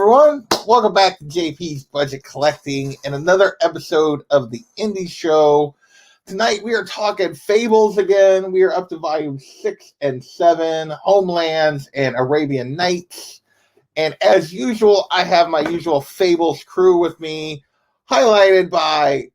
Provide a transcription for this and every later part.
everyone. Welcome back to JP's Budget Collecting and another episode of the Indie Show. Tonight we are talking Fables again. We are up to volumes 6 and 7, Homelands and Arabian Nights. And as usual, I have my usual Fables crew with me, highlighted by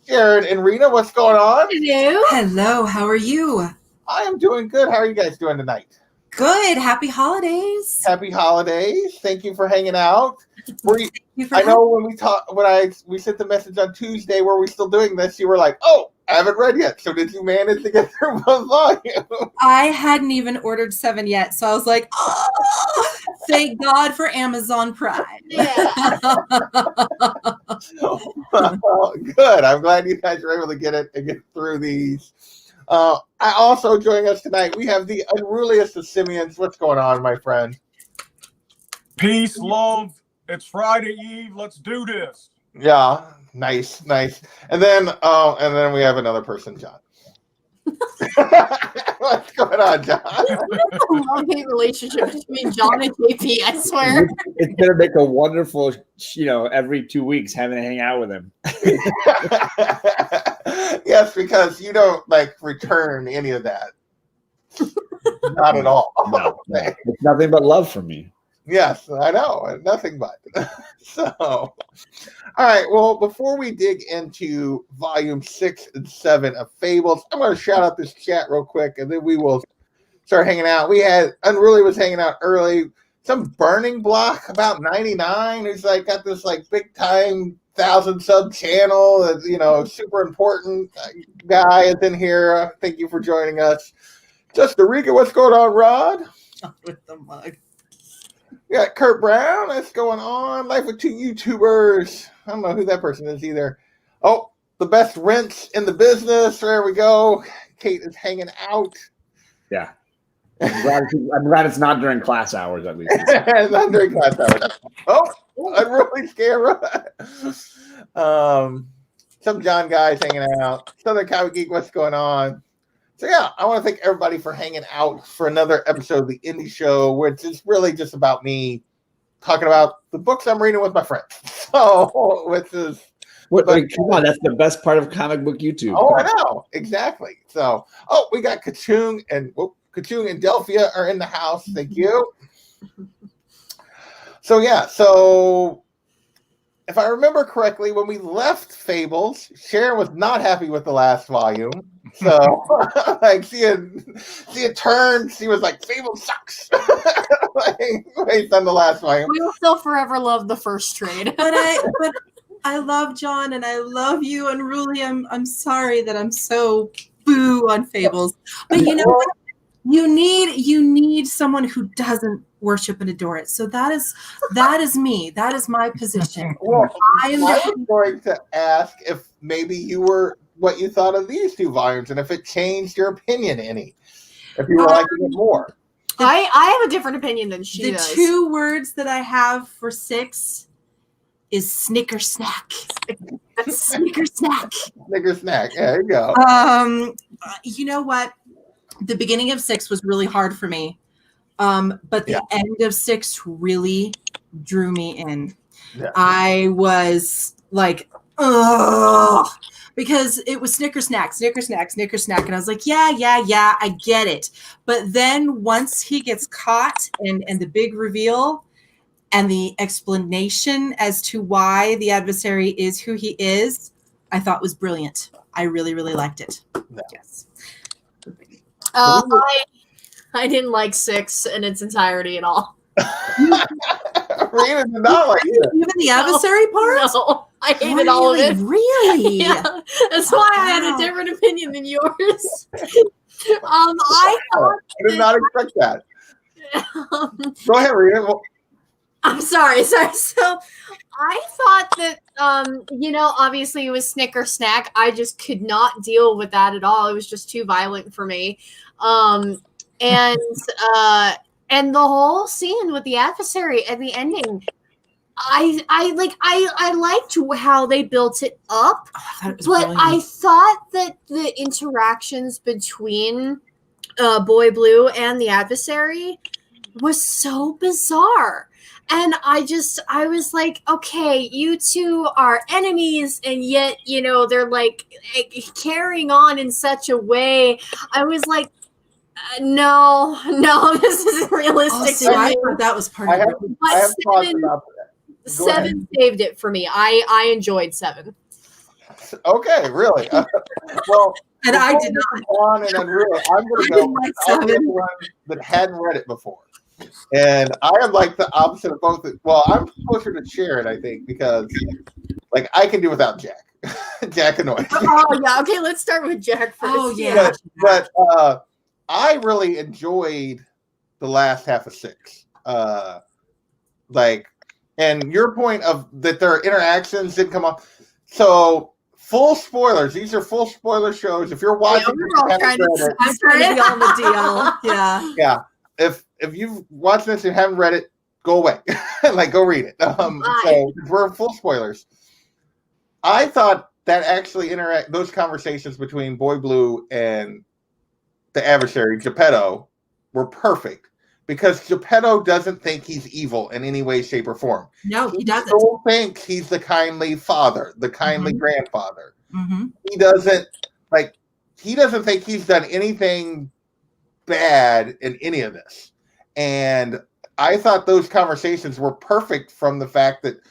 Sharon and Rena. What's going on? Hello. Hello, how are you? I am doing good. How are you guys doing tonight? Good. Happy holidays. Happy holidays. Thank you for hanging out. I know when we sent the message on Tuesday, were we still doing this? You were like, oh, I haven't read yet. So did you manage to get through both volumes? I hadn't even ordered 7 yet. So I was like, oh, thank God for Amazon Prime. Yeah. Well, good. I'm glad you guys were able to get it and get through these. I also joining us tonight, we have the unruliest of simians. What's going on, my friend? Peace, love. It's Friday Eve. Let's do this. Yeah, nice. And then we have another person, John. What's going on, John? A love-hate relationship between John and JP, I swear. It's gonna make a wonderful, every 2 weeks having to hang out with him. Yes, because you don't return any of that. Not at all. No. It's nothing but love for me. Yes, I know. Nothing but. So, all right. Well, before we dig into volume 6 and 7 of Fables, I'm going to shout out this chat real quick, and then we will start hanging out. We had Unruly was hanging out early. Some burning block about 99 who's got this big time 1,000 sub channel that super important guy is in here. Thank you for joining us. Just Rica, what's going on, Rod? With the mug. We got Kurt Brown. That's going on. Life with 2 YouTubers. I don't know who that person is either. Oh, the best rents in the business. There we go. Kate is hanging out. Yeah. I'm glad it's not during class hours, at least. It's not during class hours. Oh, unruly scare. Some John guys hanging out. Southern Comic Geek, what's going on? So yeah, I want to thank everybody for hanging out for another episode of the Indie Show, which is really just about me talking about the books I'm reading with my friends. So, come on, that's the best part of comic book YouTube. Oh, I know, exactly. So, we got Kachung and Delphia are in the house. Thank you. So yeah, if I remember correctly, when we left Fables, Sharon was not happy with the last volume. So, she had turned. She was like, "Fables sucks." Based on the last volume, We will still forever love the first trade. But I love John and I love you, and really I'm sorry that I'm so boo on Fables. But you know what? You need someone who doesn't worship and adore it. So that is me. That is my position. Well, I was going to ask if maybe you were what you thought of these 2 volumes and if it changed your opinion any. If you were liking it more. I have a different opinion than she does. The 2 words that I have for 6 is snicker snack. Snicker snack. Snicker snack. There you go. You know what? The beginning of 6 was really hard for me. But the end of 6 really drew me in. Yeah. I was like, ugh, because it was snicker snack. And I was like, yeah, I get it. But then once he gets caught and the big reveal and the explanation as to why the adversary is who he is, I thought was brilliant. I really, really liked it. Yeah. Yes. I didn't like 6 in its entirety at all. Rena did not like it. Even the adversary part? No, I hated all of it. Really? Yeah, that's why I had a different opinion than yours. I did not expect that. Go ahead, Rena. I'm sorry. So I thought that, obviously it was Snicker Snack. I just could not deal with that at all. It was just too violent for me. And the whole scene with the adversary at the ending, I liked how they built it up, but brilliant. I thought that the interactions between Boy Blue and the adversary was so bizarre. And I was like, okay, you two are enemies, and yet, they're like carrying on in such a way. I was like, no, this isn't realistic. See, I thought that was part of it. I have thoughts about that. Seven saved it for me. I enjoyed 7. Okay, really? Well, and I did not. On and Unreal, I'm going to go with the one that hadn't read it before. And I am like the opposite of both. Well, I'm closer to Sharon, I think, because like I can do without Jack. Jack annoys. Oh yeah. Okay, let's start with Jack first. Oh yeah. But I really enjoyed the last half of 6. And your point of that their interactions didn't come up. So full spoilers. These are full spoiler shows. If you're watching, I'm trying to be on the DL. Yeah. Yeah. If you've watched this and haven't read it, go away. Go read it. So we're full spoilers. I thought that actually those conversations between Boy Blue and the adversary, Geppetto, were perfect. Because Geppetto doesn't think he's evil in any way, shape, or form. No, he doesn't. He still thinks he's the kindly father, the kindly grandfather. Mm-hmm. He doesn't think he's done anything bad in any of this. And I thought those conversations were perfect from the fact that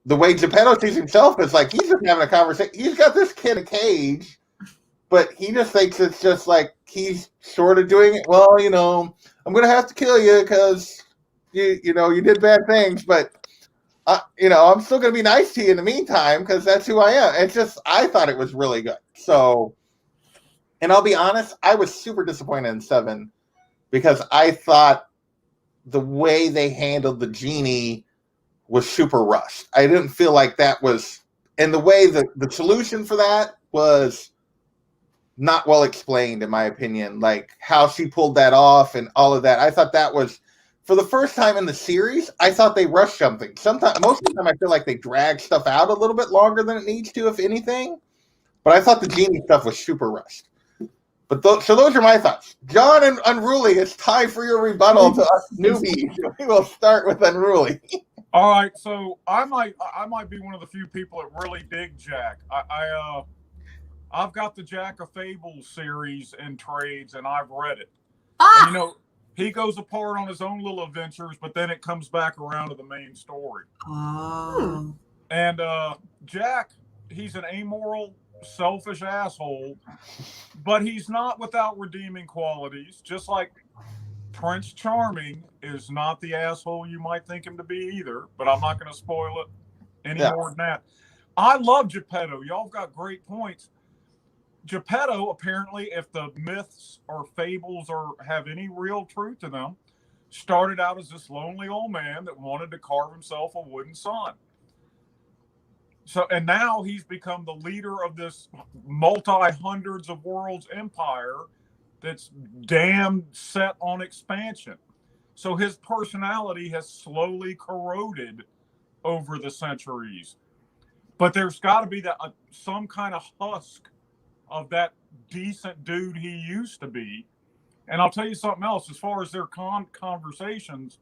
the way Geppetto sees himself is like he's just having a conversation. He's got this kid in a cage, but he just thinks it's just like he's sort of doing it. Well, I'm going to have to kill you because you did bad things, but I'm still going to be nice to you in the meantime because that's who I am. It's just I thought it was really good. So, and I'll be honest, I was super disappointed in 7 because I thought the way they handled the genie was super rushed. I didn't feel like that was, and the way the solution for that was not well explained, in my opinion, like how she pulled that off and all of that. I thought that was, for the first time in the series, I thought they rushed something. Most of the time, I feel like they drag stuff out a little bit longer than it needs to, if anything. But I thought the genie stuff was super rushed. But so those are my thoughts. John and Unruly, it's time for your rebuttal to us newbies. We will start with Unruly. All right, so I might be one of the few people that really dig Jack. I've got the Jack of Fables series in trades, and I've read it. And, he goes apart on his own little adventures, but then it comes back around to the main story. Oh. And Jack, he's an amoral, selfish asshole, but he's not without redeeming qualities, just like Prince Charming is not the asshole you might think him to be either, but I'm not going to spoil it any more than that. I love Geppetto. Y'all got great points. Geppetto, apparently, if the myths or fables have any real truth to them, started out as this lonely old man that wanted to carve himself a wooden son. So, and now he's become the leader of this multi-hundreds of worlds empire that's damn set on expansion. So his personality has slowly corroded over the centuries. But there's got to be some kind of husk of that decent dude he used to be. And I'll tell you something else, as far as their conversations,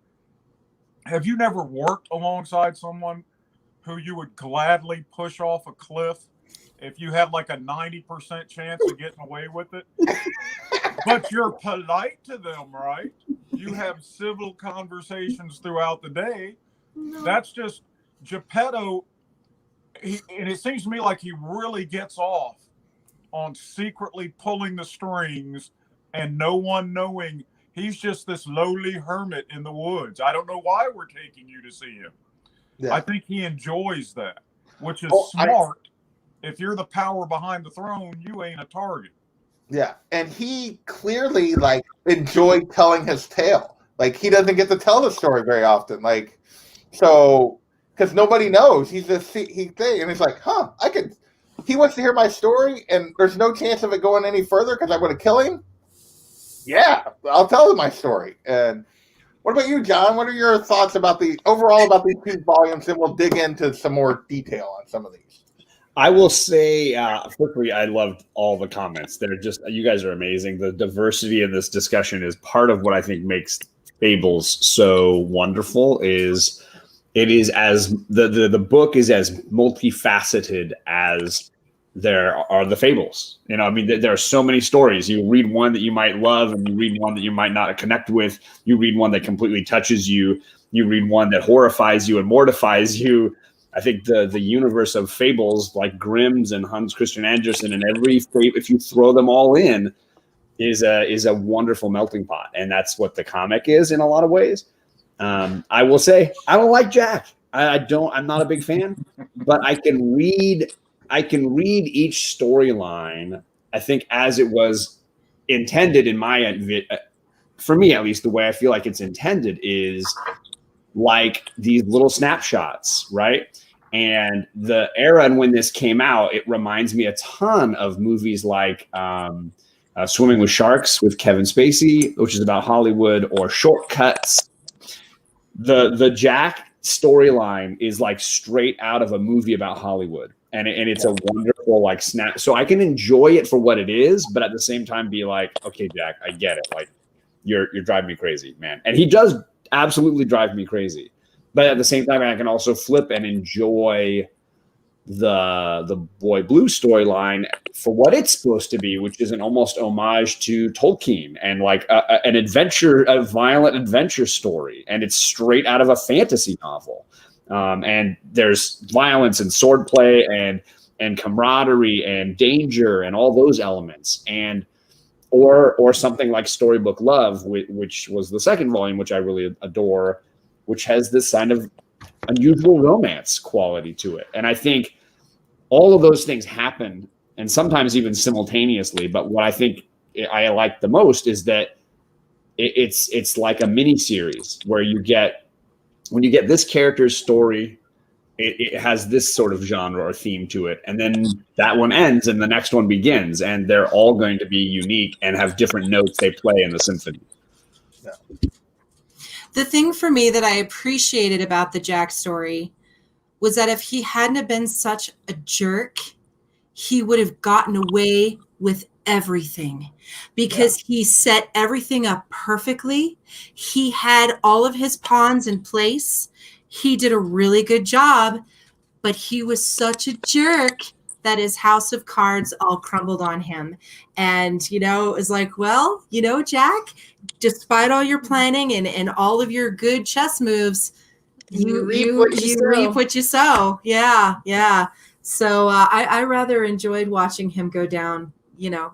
have you never worked alongside someone who you would gladly push off a cliff if you had like a 90% chance of getting away with it? But you're polite to them, right? You have civil conversations throughout the day. No. That's just Geppetto. And it seems to me like he really gets off on secretly pulling the strings and no one knowing he's just this lowly hermit in the woods. I don't know why we're taking you to see him. Yeah. I think he enjoys that, which is smart. If you're the power behind the throne, you ain't a target. Yeah, and he clearly enjoyed telling his tale. He doesn't get to tell the story very often. Because nobody knows. He's this thing, and he's like, he wants to hear my story, and there's no chance of it going any further because I'm going to kill him. Yeah, I'll tell him my story. And what about you, John? What are your thoughts about these 2 volumes? And we'll dig into some more detail on some of these. I will say, quickly, I loved all the comments. You guys are amazing. The diversity in this discussion is part of what I think makes Fables so wonderful is it is as the book is as multifaceted as there are the fables. You know, I mean, there are so many stories. You read one that you might love, and you read one that you might not connect with. You read one that completely touches you. You read one that horrifies you and mortifies you. I think the universe of fables like Grimm's and Hans Christian Andersen and if you throw them all in, is a wonderful melting pot, and that's what the comic is in a lot of ways. I will say I don't like Jack. I'm not a big fan, but I can read each storyline, I think, as it was intended in for me at least. The way I feel like it's intended is like these little snapshots, right? And the era and when this came out, it reminds me a ton of movies like Swimming with Sharks with Kevin Spacey, which is about Hollywood, or Shortcuts. The Jack storyline is like straight out of a movie about Hollywood. And it's a wonderful like snap. So I can enjoy it for what it is, but at the same time be like, okay, Jack, I get it. Like you're driving me crazy, man. And he does absolutely drive me crazy. But at the same time, I can also flip and enjoy the Boy Blue storyline for what it's supposed to be, which is an almost homage to Tolkien and like a violent adventure story. And it's straight out of a fantasy novel. And there's violence and swordplay and camaraderie and danger and all those elements. And or something like Storybook Love, which was the second volume, which I really adore, which has this kind of unusual romance quality to it. And I think all of those things happen, and sometimes even simultaneously. But what I think I like the most is that it's like a mini series where when you get this character's story, it has this sort of genre or theme to it. And then that one ends and the next one begins, and they're all going to be unique and have different notes they play in the symphony. Yeah. The thing for me that I appreciated about the Jack story was that if he hadn't have been such a jerk, he would have gotten away with everything because he set everything up perfectly. He had all of his pawns in place. He did a really good job, but he was such a jerk that his house of cards all crumbled on him. And, it was like, well, Jack, despite all your planning and all of your good chess moves, you reap what you sow. Yeah, yeah. So I rather enjoyed watching him go down,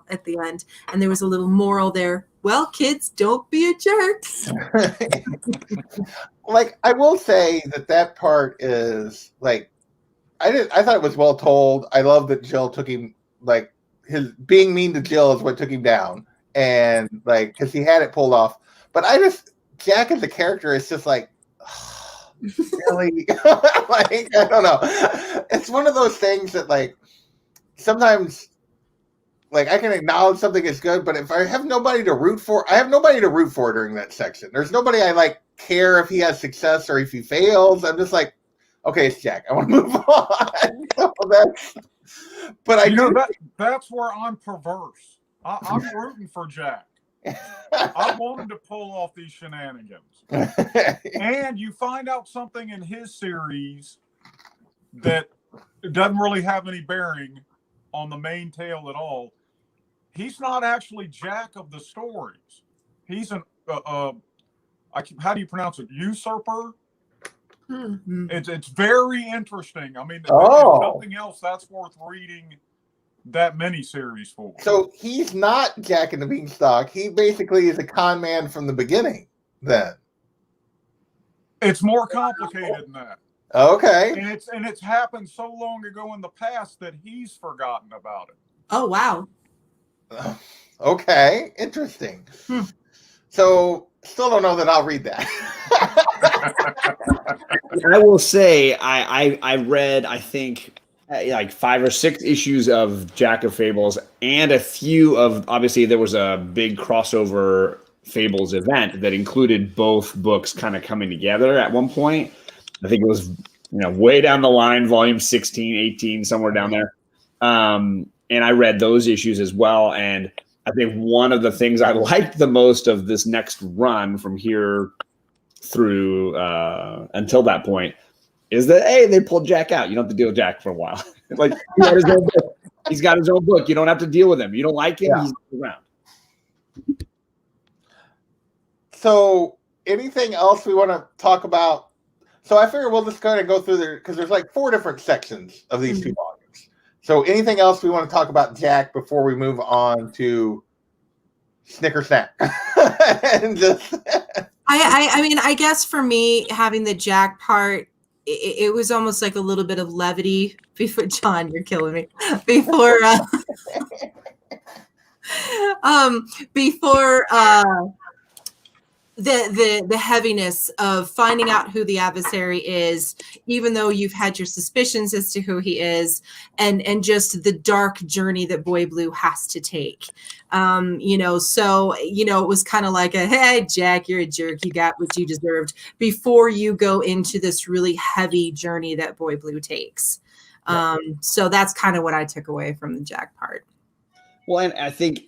at the end. And there was a little moral there. Well, kids, don't be a jerk. Like, I will say that part is like, I thought it was well told. I love that Jill took him, like, his being mean to Jill is what took him down, and like, because he had it pulled off. But Jack as a character is just like, really, like, I don't know. It's one of those things that, like, sometimes, like, I can acknowledge something is good, but if I have nobody to root for, I have nobody to root for during that section. There's nobody I like care if he has success or if he fails. I'm just like, okay, it's Jack. I want to move on. But that's where I'm perverse. I'm rooting for Jack. I want him to pull off these shenanigans. And you find out something in his series that doesn't really have any bearing on the main tale at all. He's not actually Jack of the stories. He's how do you pronounce it? Usurper? Mm-hmm. It's very interesting. I mean, if nothing else, that's worth reading that miniseries for. So he's not Jack and the Beanstalk. He basically is a con man from the beginning, then. It's more complicated than that. Okay. And it's happened so long ago in the past that he's forgotten about it. Oh, wow. Okay. Interesting. So still don't know that I'll read that. I will say I read, I think, like 5 or 6 issues of Jack of Fables, and a few of, obviously there was a big crossover Fables event that included both books kind of coming together at one point. I think it was, way down the line, volume 16, 18, somewhere down there. And I read those issues as well. And I think one of the things I liked the most of this next run from here through until that point is that, hey, they pulled Jack out. You don't have to deal with Jack for a while. Like he got his own book. He's got his own book. You don't have to deal with him. You don't like him, he's around. So anything else we want to talk about? So I figure we'll just kind of go through there because there's like 4 different sections of these 2 volumes. So anything else we want to talk about Jack before we move on to Snicker Snack? And just I mean, I guess for me, having the Jack part, it was almost like a little bit of levity before. John, you're killing me. Before, before the heaviness of finding out who the adversary is, even though you've had your suspicions as to who he is, and just the dark journey that Boy Blue has to take. So it was kind of like hey, Jack, you're a jerk. You got what you deserved before you go into this really heavy journey that Boy Blue takes. So that's kind of what I took away from the Jack part. Well, and I think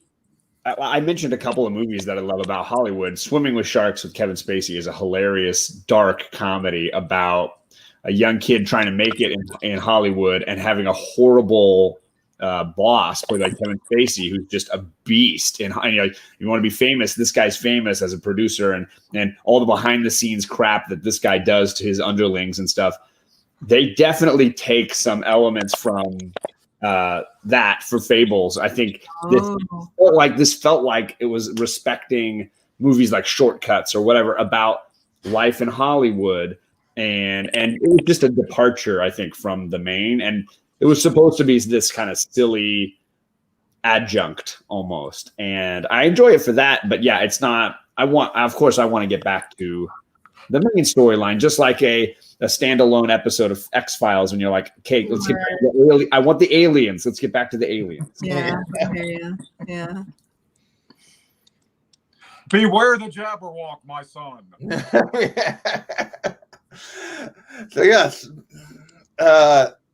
I mentioned a couple of movies that I love about Hollywood. Swimming with Sharks with Kevin Spacey is a hilarious, dark comedy about a young kid trying to make it in Hollywood and having a horrible boss played by Kevin Spacey, who's just a beast. And you want to be famous. This guy's famous as a producer, and all the behind the scenes crap that this guy does to his underlings and stuff. They definitely take some elements from that for Fables. I think this felt like it was respecting movies like Shortcuts or whatever about life in Hollywood, and it was just a departure, I think, from the main, and it was supposed to be this kind of silly adjunct almost, and I enjoy it for that. But yeah, it's not. Of course, I want to get back to the main storyline, just like a standalone episode of X-Files when you're like, okay, let's get back to the I want the aliens. Let's get back to the aliens. Yeah. Beware the Jabberwock, my son. So yes.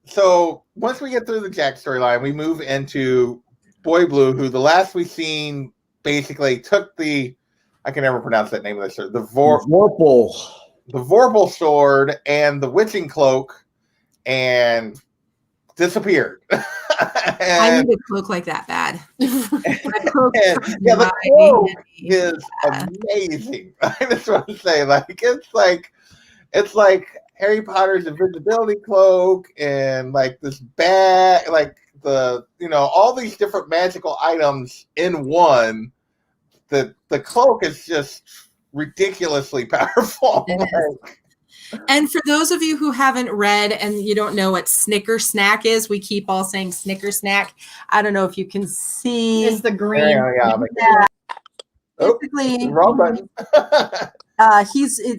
So once we get through the Jack storyline, we move into Boy Blue, who the last we've seen basically took the, I can never pronounce that name of the sword, the Vorpal sword and the witching cloak, and disappeared. I need a cloak like that bad. The cloak is amazing. I just want to say, it's like Harry Potter's invisibility cloak, and like this bag, like all these different magical items in one. The cloak is just ridiculously powerful. And for those of you who haven't read and you don't know what Snicker Snack is, we keep all saying Snicker Snack. I don't know if you can see. It's the green. Basically, wrong button.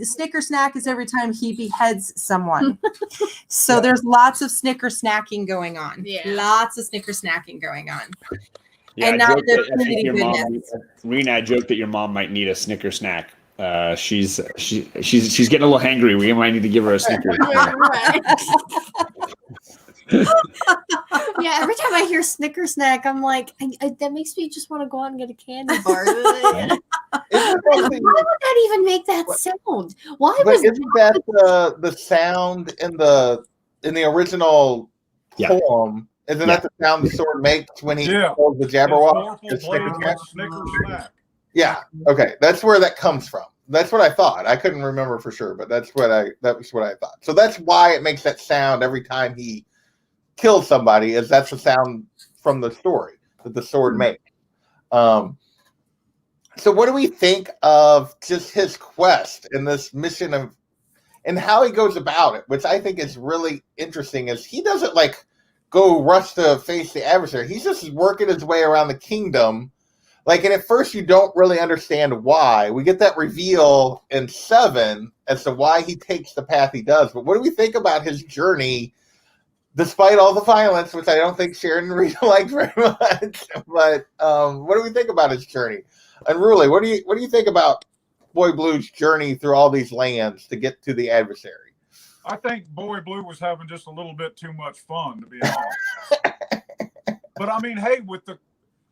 Snicker Snack is every time he beheads someone. So there's lots of Snicker snacking going on. Yeah. Lots of Snicker snacking going on. Yeah, And now there's Rena, I joked that your mom might need a Snicker snack. She's getting a little hangry. We might need to give her a Snicker. Yeah, every time I hear Snicker Snack, I'm like, that makes me just want to go out and get a candy bar. Why would that even make that sound? Why but was isn't that the sound in the original poem? Isn't that the sound the sword makes when he holds the Jabberwock? Snicker Snack. Yeah. Okay. That's where that comes from. That's what I thought. I couldn't remember for sure, but that was what I thought. So that's why it makes that sound every time he kills somebody. Is that's the sound from the story that the sword makes. So what do we think of just his quest and this mission and how he goes about it, which I think is really interesting, is he doesn't go rush to face the adversary. He's just working his way around the kingdom. And at first you don't really understand why. We get that reveal in 7 as to why he takes the path he does. But what do we think about his journey, despite all the violence, which I don't think Sharon and Rita liked very much? But what do we think about his journey? And Ruli, what do you think about Boy Blue's journey through all these lands to get to the adversary? I think Boy Blue was having just a little bit too much fun, to be honest. But I mean, hey, with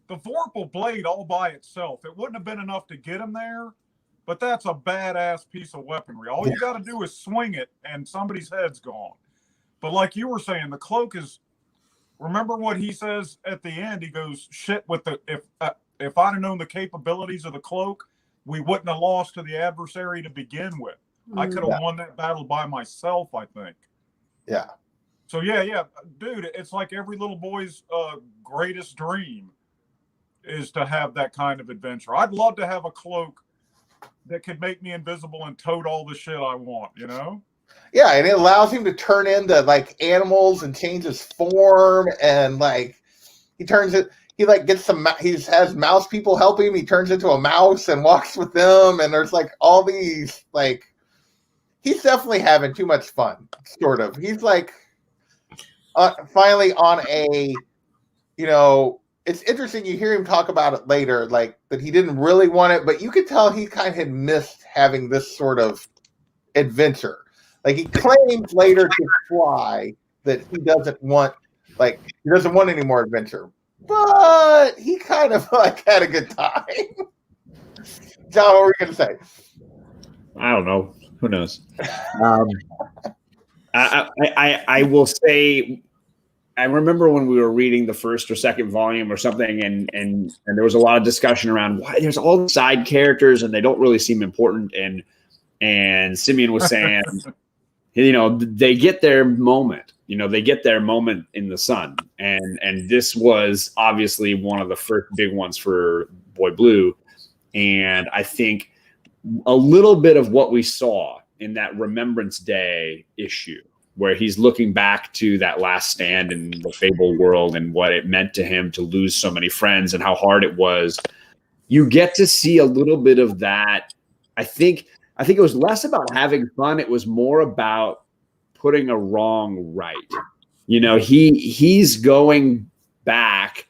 the Vorpal blade all by itself, it wouldn't have been enough to get him there, but that's a badass piece of weaponry. All you got to do is swing it and somebody's head's gone. But like you were saying, the cloak is, remember what he says at the end? He goes, shit, with the, if I'd have known the capabilities of the cloak, we wouldn't have lost to the adversary to begin with. I could have won that battle by myself, I think. Yeah. So yeah, dude, it's like every little boy's greatest dream is to have that kind of adventure. I'd love to have a cloak that could make me invisible and tote all the shit I want, you know? Yeah, and it allows him to turn into like animals and change his form, and like he turns it. He like gets some. He has mouse people help him. He turns into a mouse and walks with them, and there's like all these like. He's definitely having too much fun. Sort of. He's like finally on a, you know. It's interesting. You hear him talk about it later, like that he didn't really want it, but you could tell he kind of had missed having this sort of adventure. Like he claims later to fly that he doesn't want any more adventure, but he kind of like had a good time. John, what were you going to say? I don't know. Who knows? I will say, I remember when we were reading the first or second volume or something, and there was a lot of discussion around why there's all the side characters and they don't really seem important. And Simeon was saying, you know, they get their moment. You know, they get their moment in the sun, and this was obviously one of the first big ones for Boy Blue. And I think a little bit of what we saw in that Remembrance Day issue, where he's looking back to that last stand in the Fable world and what it meant to him to lose so many friends and how hard it was. You get to see a little bit of that. I think it was less about having fun. It was more about putting a wrong right. You know, he's going back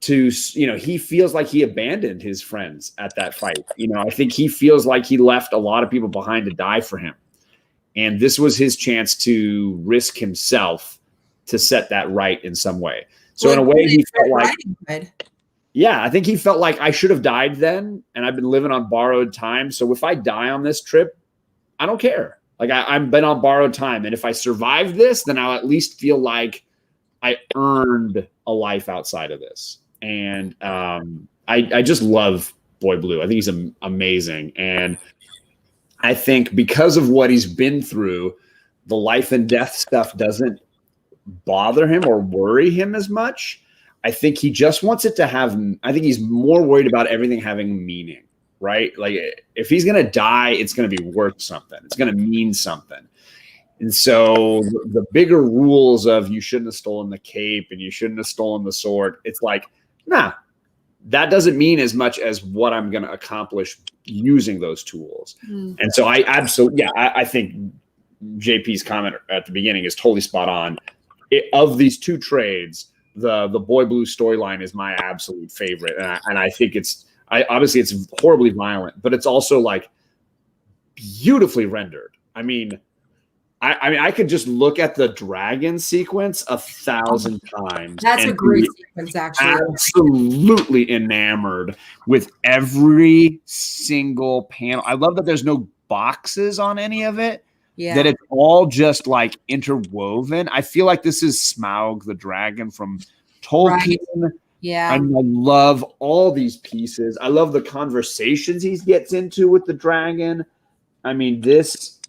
to, you know, he feels like he abandoned his friends at that fight. You know, I think he feels like he left a lot of people behind to die for him. And this was his chance to risk himself to set that right in some way. So in a way, he felt like, yeah, I think he felt like I should have died then, and I've been living on borrowed time. So if I die on this trip, I don't care. Like I've been on borrowed time. And if I survive this, then I'll at least feel like I earned a life outside of this. And I just love Boy Blue. I think he's amazing. And I think because of what he's been through, the life and death stuff doesn't bother him or worry him as much. I think he just wants it to have, I think he's more worried about everything having meaning, right? Like if he's going to die, it's going to be worth something. It's going to mean something. And so the bigger rules of you shouldn't have stolen the cape and you shouldn't have stolen the sword, it's like, nah, that doesn't mean as much as what I'm going to accomplish using those tools. And so I think JP's comment at the beginning is totally spot on. Of these two trades, the Boy Blue storyline is my absolute favorite. And I think obviously it's horribly violent, but it's also like beautifully rendered. I mean, I could just look at the dragon sequence 1,000 times. That's a great sequence, actually. Absolutely enamored with every single panel. I love that there's no boxes on any of it. Yeah. That it's all just like interwoven. I feel like this is Smaug the dragon from Tolkien. Right. Yeah. I love all these pieces. I love the conversations he gets into with the dragon. I mean, this,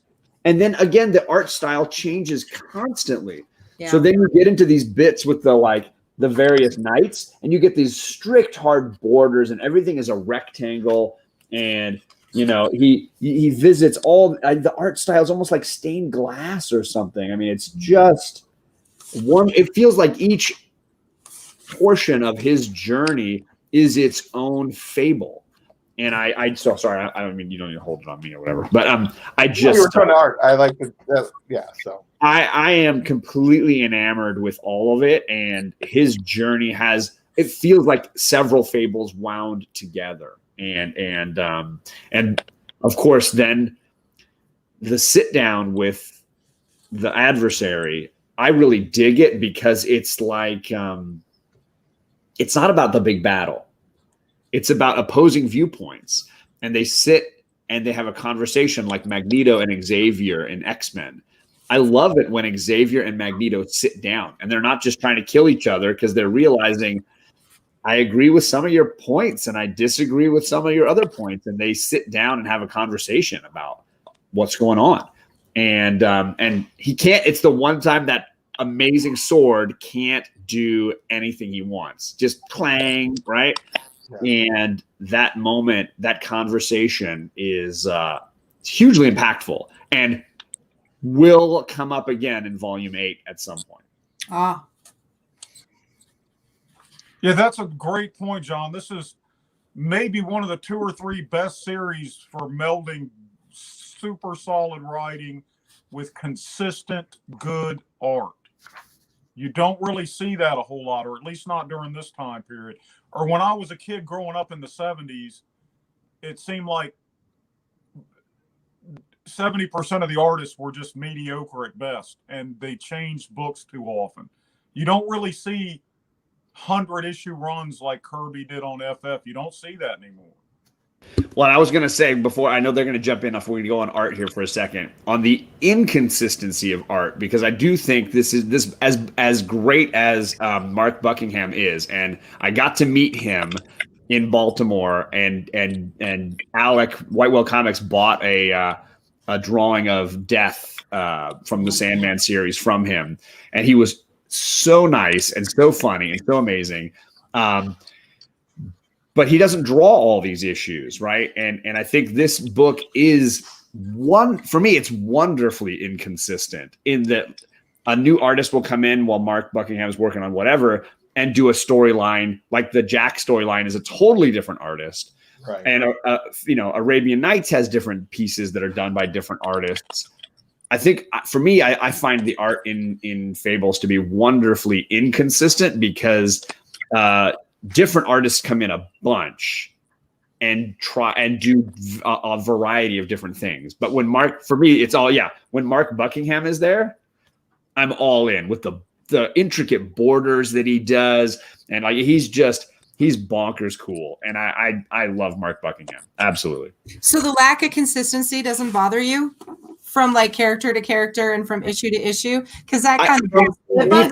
and then again, the art style changes constantly. Yeah. So then you get into these bits with the various knights, and you get these strict hard borders, and everything is a rectangle. And you know, he visits all the art style is almost like stained glass or something. I mean, it's just one. It feels like each portion of his journey is its own fable. And so sorry. I don't mean you don't need to hold it on me or whatever. But I just return to art. I like it. Yeah. So I am completely enamored with all of it, and his journey it feels like several fables wound together. And of course, then the sit down with the adversary, I really dig it because it's like it's not about the big battle. It's about opposing viewpoints. And they sit and they have a conversation like Magneto and Xavier in X-Men. I love it when Xavier and Magneto sit down and they're not just trying to kill each other because they're realizing I agree with some of your points and I disagree with some of your other points. And they sit down and have a conversation about what's going on. And he can't, it's the one time that amazing sword can't do anything he wants. Just clang, right? Yeah. And that moment, that conversation is hugely impactful and will come up again in volume 8 at some point. Yeah, that's a great point, John. This is maybe one of the 2 or 3 best series for melding super solid writing with consistent good art. You don't really see that a whole lot, or at least not during this time period. Or when I was a kid growing up in the 70s, it seemed like 70% of the artists were just mediocre at best, and they changed books too often. You don't really see 100-issue runs like Kirby did on FF. You don't see that anymore. Well, I was going to say before, I know they're going to jump in if we go on art here for a second, on the inconsistency of art, because I do think this as great as Mark Buckingham is, and I got to meet him in Baltimore, and Alec Whitewell Comics bought a drawing of Death from the Sandman series from him, and he was so nice and so funny and so amazing. But he doesn't draw all these issues, right? And I think this book is for me, it's wonderfully inconsistent in that a new artist will come in while Mark Buckingham is working on whatever and do a storyline. Like the Jack storyline is a totally different artist. Right. And, Arabian Nights has different pieces that are done by different artists. I think for me, I find the art in Fables to be wonderfully inconsistent because different artists come in a bunch and try and do a variety of different things. But when when Mark Buckingham is there, I'm all in with the intricate borders that he does. And like, he's bonkers cool. And I love Mark Buckingham. Absolutely. So the lack of consistency doesn't bother you from like character to character and from issue to issue? Cause that kind of,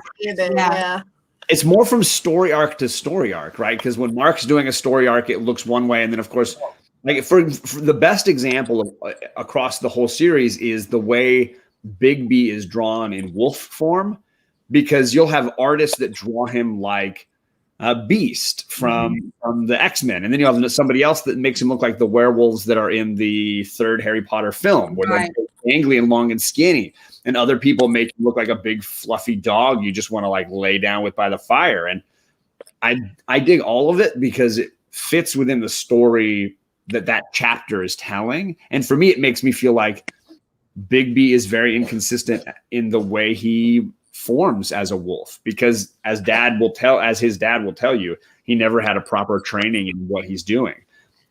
yeah. It's more from story arc to story arc, right? Because when Mark's doing a story arc, it looks one way. And then, of course, like for the best example across the whole series is the way Bigby is drawn in wolf form, because you'll have artists that draw him like Beast from the X-Men. And then you have somebody else that makes him look like the werewolves that are in the 3rd Harry Potter film, where they're angry and long and skinny. And other people make him look like a big fluffy dog you just want to like lay down with by the fire. And I dig all of it because it fits within the story that chapter is telling. And for me, it makes me feel like Bigby is very inconsistent in the way he forms as a wolf, because as his dad will tell you, he never had a proper training in what he's doing.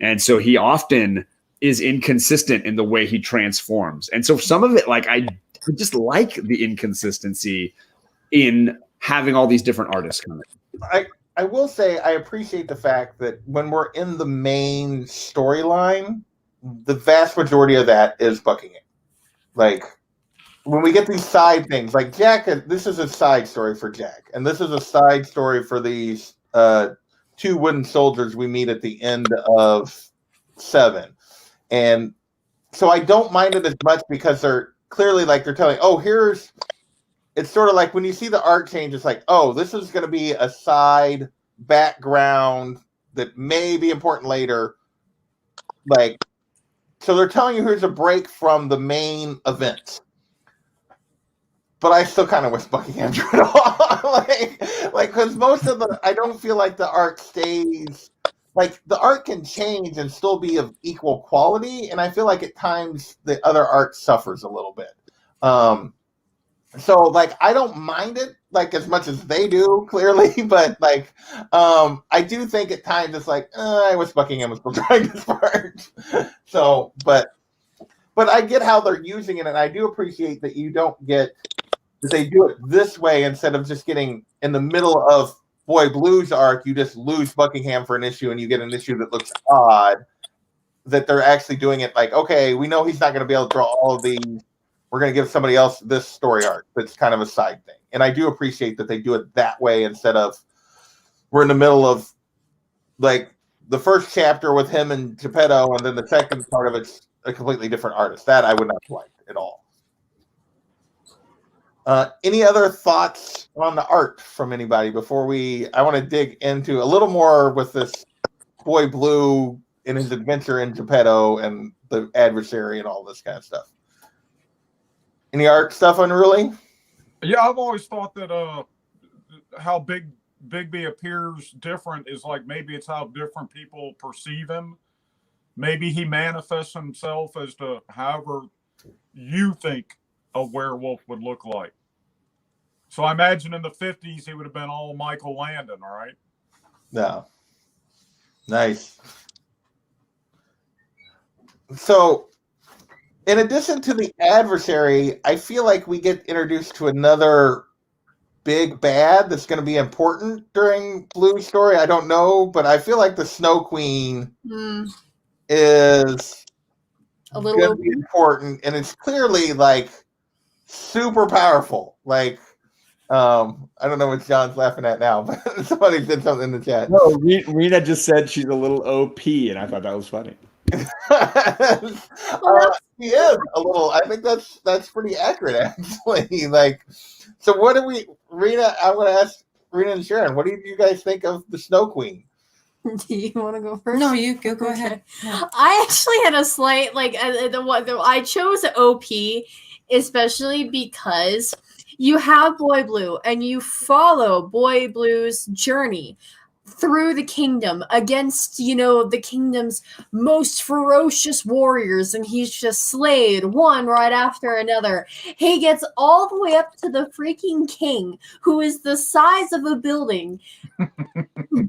And so he often is inconsistent in the way he transforms. And so some of it, like I just like the inconsistency in having all these different artists come in. I will say I appreciate the fact that when we're in the main storyline, the vast majority of that is Buckingham. Like when we get these side things, like Jack, this is a side story for Jack, and this is a side story for these 2 wooden soldiers we meet at the end of 7. And so I don't mind it as much because they're clearly like they're telling, it's sort of like when you see the art change, it's like, this is going to be a side background that may be important later. Like, so they're telling you here's a break from the main event. But I still kind of wish Buckingham drew it all. like, because most of I don't feel like the art stays. Like the art can change and still be of equal quality, and I feel like at times the other art suffers a little bit. So like I don't mind it like as much as they do, clearly, but like I do think at times it's like I wish Buckingham was still drawing this part. So, but I get how they're using it, and I do appreciate that you don't get that they do it this way instead of just getting in the middle of Boy Blue's arc, you just lose Buckingham for an issue and you get an issue that looks odd. That they're actually doing it like, okay, we know he's not going to be able to draw all of these. We're going to give somebody else this story arc that's kind of a side thing. And I do appreciate that they do it that way instead of we're in the middle of like the first chapter with him and Geppetto, and then the second part of it's a completely different artist. That I would not like at all. Any other thoughts on the art from anybody before I want to dig into a little more with this Boy Blue in his adventure in Geppetto and the adversary and all this kind of stuff. Any art stuff, Unruly? Yeah, I've always thought that how Bigby appears different is like maybe it's how different people perceive him. Maybe he manifests himself as to however you think a werewolf would look like. So I imagine in the 50s he would have been all Michael Landon, all right? No. Nice. So, in addition to the adversary, I feel like we get introduced to another big bad that's going to be important during Blue's story. I don't know, but I feel like the Snow Queen is A going little to be important, and it's clearly like super powerful. Like, I don't know what John's laughing at now, but somebody said something in the chat. No, Rena just said she's a little OP, and I thought that was funny. He is a little. I think that's pretty accurate, actually. Like, so what do we, Rena? I'm going to ask Rena and Sharon. What do you guys think of the Snow Queen? Do you want to go first? No, you go ahead. Yeah. I actually had a slight I chose OP, especially because you have Boy Blue and you follow Boy Blue's journey through the kingdom against, the kingdom's most ferocious warriors, and he's just slayed one right after another. He gets all the way up to the freaking king, who is the size of a building,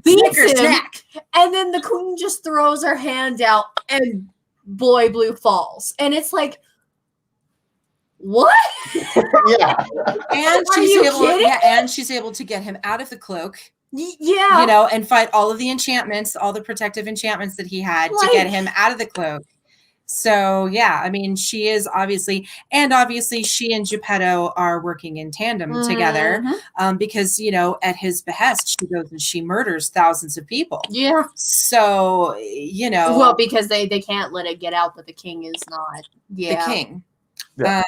beats him, and then the queen just throws her hand out and Boy Blue falls. And it's like, what? Yeah. And she's able to get him out of the cloak. Yeah. And fight all of the enchantments, all the protective enchantments that he had to get him out of the cloak. So, yeah, I mean, she is obviously she and Geppetto are working in tandem together because, at his behest, she goes and she murders thousands of people. Yeah. So, Well, because they can't let it get out that the king is not the king. Yeah.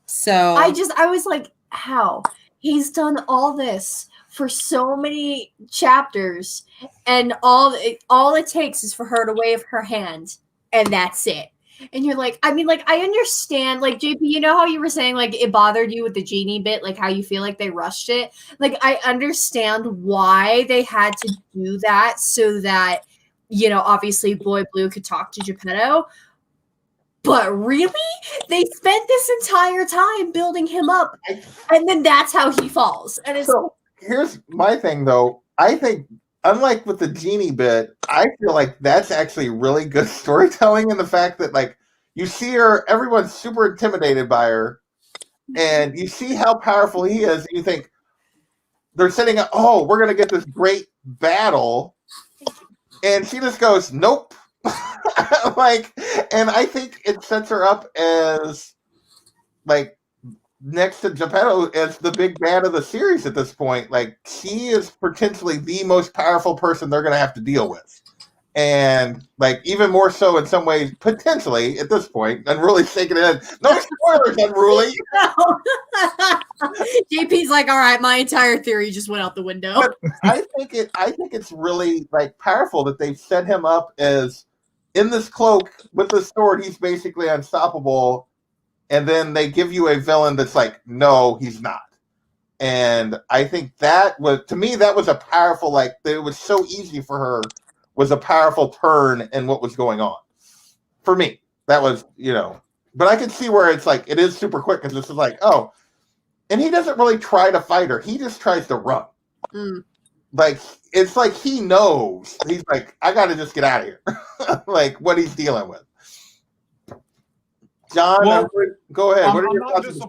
So I was like, how? He's done all this for so many chapters, and all it takes is for her to wave her hand, and that's it. And you're like, I mean, like, I understand, like, JP, you know how you were saying, like, it bothered you with the genie bit, like, how you feel like they rushed it? Like, I understand why they had to do that so that, obviously Boy Blue could talk to Geppetto. But really? They spent this entire time building him up, and then that's how he falls. And it's so here's my thing, though. I think, unlike with the genie bit, I feel like that's actually really good storytelling in the fact that, like, you see her, everyone's super intimidated by her, and you see how powerful he is, and you think they're setting up, oh, we're going to get this great battle, and she just goes, nope. Like, and I think it sets her up as, like, next to Geppetto as the big bad of the series at this point. Like, she is potentially the most powerful person they're going to have to deal with. And, like, even more so in some ways, potentially, at this point, Unruly's shaking it in. No spoilers, Unruly! No. JP's like, all right, my entire theory just went out the window. But I think it's really, like, powerful that they've set him up as, in this cloak, with the sword, he's basically unstoppable. And then they give you a villain that's like, no, he's not. And I think that was, to me, that was a powerful, like, it was so easy for her, was a powerful turn in what was going on. For me, that was, but I could see where it's like, it is super quick because this is like, oh, and he doesn't really try to fight her. He just tries to run. Like, it's like he knows. He's like, I got to just get out of here. Like, what he's dealing with. John, go ahead. What are your thoughts?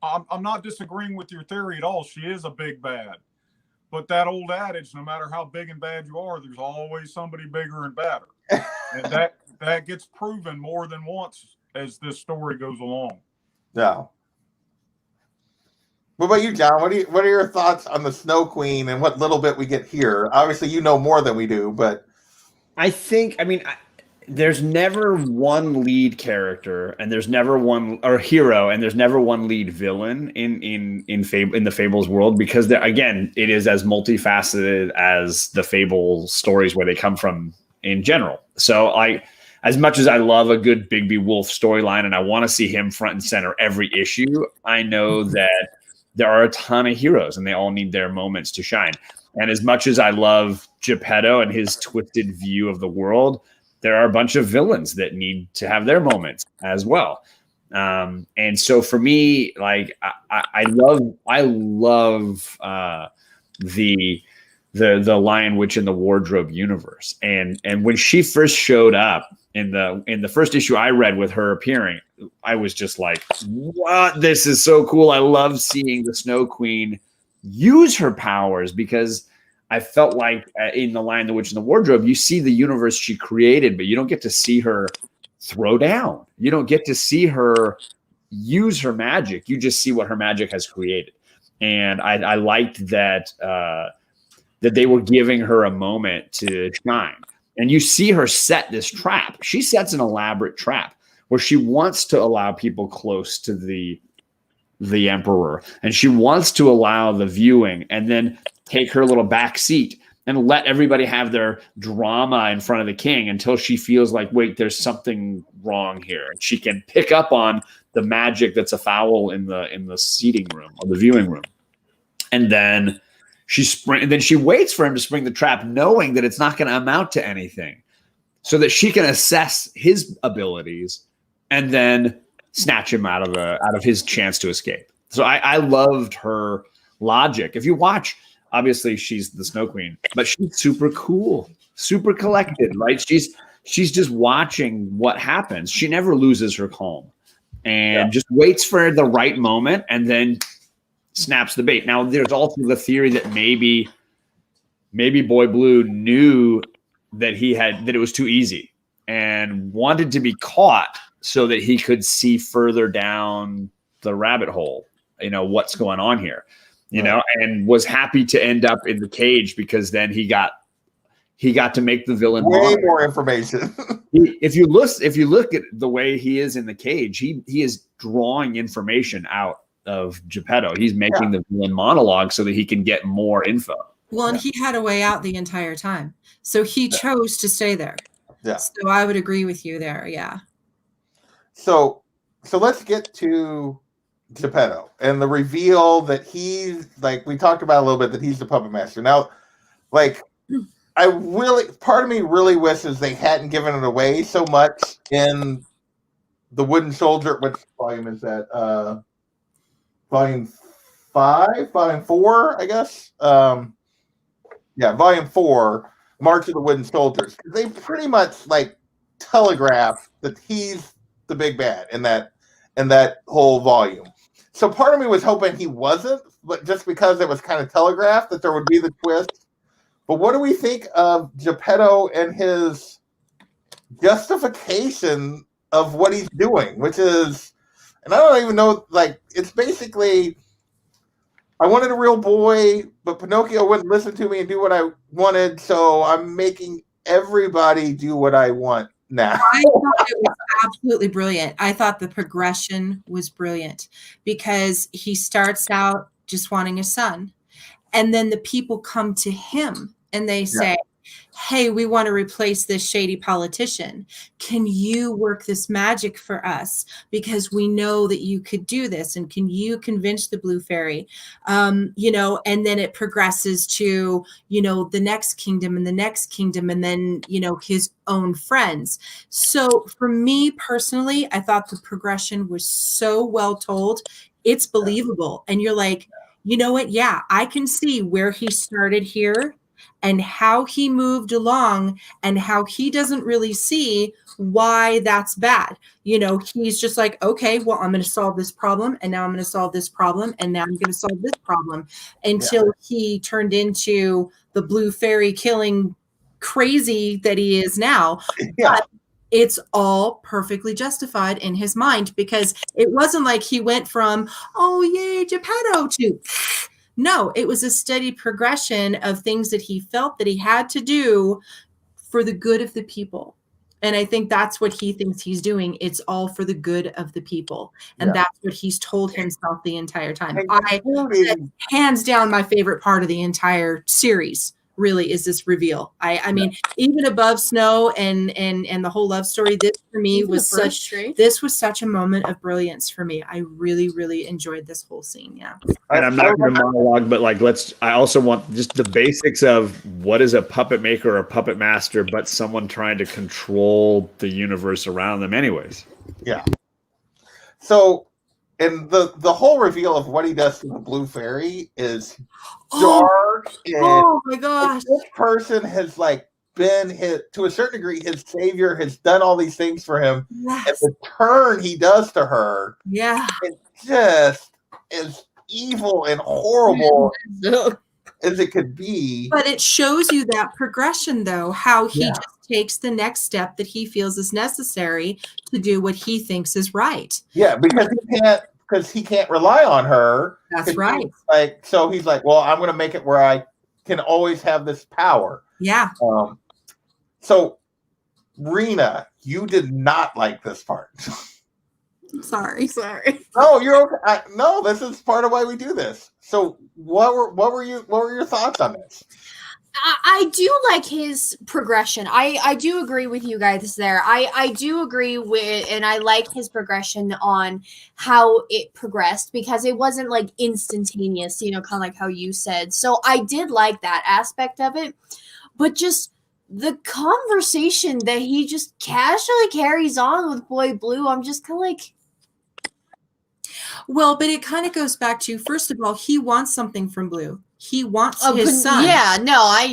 I'm not disagreeing with your theory at all. She is a big bad. But that old adage, no matter how big and bad you are, there's always somebody bigger and badder. And that gets proven more than once as this story goes along. Yeah. What about you, John? What are your thoughts on the Snow Queen and what little bit we get here? Obviously, you know more than we do, but there's never one lead character, and there's never one or hero, and there's never one lead villain in the Fables world, because again, it is as multifaceted as the Fable stories where they come from in general. So as much as I love a good Bigby Wolf storyline and I want to see him front and center every issue, I know that there are a ton of heroes and they all need their moments to shine. And as much as I love Geppetto and his twisted view of the world, there are a bunch of villains that need to have their moments as well. And so for me, like I love the Lion, Witch, and the Wardrobe universe. And when she first showed up in the first issue I read with her appearing, I was just like, what? This is so cool. I love seeing the Snow Queen use her powers, because I felt like in The Lion, the Witch, and the Wardrobe, you see the universe she created, but you don't get to see her throw down. You don't get to see her use her magic. You just see what her magic has created. And I liked that that they were giving her a moment to shine. And you see her set this trap. She sets an elaborate trap where she wants to allow people close to the Emperor, and she wants to allow the viewing, and then take her little back seat and let everybody have their drama in front of the king until she feels like, wait, there's something wrong here. And she can pick up on the magic that's afoul in the seating room or the viewing room. And then she waits for him to spring the trap, knowing that it's not going to amount to anything, so that she can assess his abilities and then snatch him out of his chance to escape. So I loved her logic. If you watch, obviously she's the Snow Queen, but she's super cool, super collected, right? She's just watching what happens. She never loses her calm and just waits for the right moment and then snaps the bait. Now, there's also the theory that maybe Boy Blue knew that it was too easy and wanted to be caught so that he could see further down the rabbit hole, what's going on here, and was happy to end up in the cage, because then he got to make the villain way more information. If you look at the way he is in the cage, he is drawing information out of Geppetto. He's making the villain monologue so that he can get more info. Well, and he had a way out the entire time, so he chose to stay there. Yeah. So I would agree with you there. Yeah. So let's get to Geppetto and the reveal that he's, like we talked about a little bit, that he's the puppet master. Now, like, part of me really wishes they hadn't given it away so much in the Wooden Soldier. Which volume is that? Volume 5, volume 4, I guess. Volume 4, March of the Wooden Soldiers. They pretty much like telegraph that he's the big bad in that whole volume. So part of me was hoping he wasn't, but just because it was kind of telegraphed that there would be the twist. But what do we think of Geppetto and his justification of what he's doing, which is, and I don't even know, like, it's basically, I wanted a real boy, but Pinocchio wouldn't listen to me and do what I wanted, so I'm making everybody do what I want now. I thought it was absolutely brilliant. I thought the progression was brilliant, because he starts out just wanting a son, and then the people come to him and they say, hey, we want to replace this shady politician. Can you work this magic for us? Because we know that you could do this. And can you convince the Blue Fairy? And then it progresses to, the next kingdom and the next kingdom, and then, his own friends. So for me personally, I thought the progression was so well told. It's believable. And you're like, you know what? Yeah, I can see where he started here. and how he moved along and how he doesn't really see why that's bad. He's just like, okay, well, I'm going to solve this problem, and now I'm going to solve this problem, and now I'm going to solve this problem, until he turned into the blue fairy killing crazy that he is now. Yeah. But it's all perfectly justified in his mind, because it wasn't like he went from, oh, yay, Geppetto, to no, it was a steady progression of things that he felt that he had to do for the good of the people. And I think that's what he thinks he's doing. It's all for the good of the people. And that's what he's told himself the entire time. Hands down, my favorite part of the entire series really is this reveal. I mean, even above Snow and the whole love story, this for me was such a moment of brilliance for me. I really, really enjoyed this whole scene. Yeah. And I'm not going to monologue, but I also want just the basics of what is a puppet maker or puppet master, but someone trying to control the universe around them anyways. Yeah. So, and the whole reveal of what he does to the blue fairy is dark. Oh my gosh. This person has been to a certain degree, his savior, has done all these things for him. Yes. And the turn he does to her, it just is evil and horrible as it could be. But it shows you that progression, though, how he just takes the next step that he feels is necessary to do what he thinks is right. Yeah, because he can't rely on her. That's right. So he's like, well, I'm going to make it where I can always have this power. Yeah. So, Rena, you did not like this part. Sorry. No, you're okay. No, this is part of why we do this. So, what were your thoughts on this? I do like his progression. I do agree with you guys there. I do agree with, and I like his progression on how it progressed, because it wasn't instantaneous, kind of like how you said. So I did like that aspect of it, but just the conversation that he just casually carries on with Boy Blue, I'm just kind of like, well, but it kind of goes back to, first of all, he wants something from Blue. He wants his son.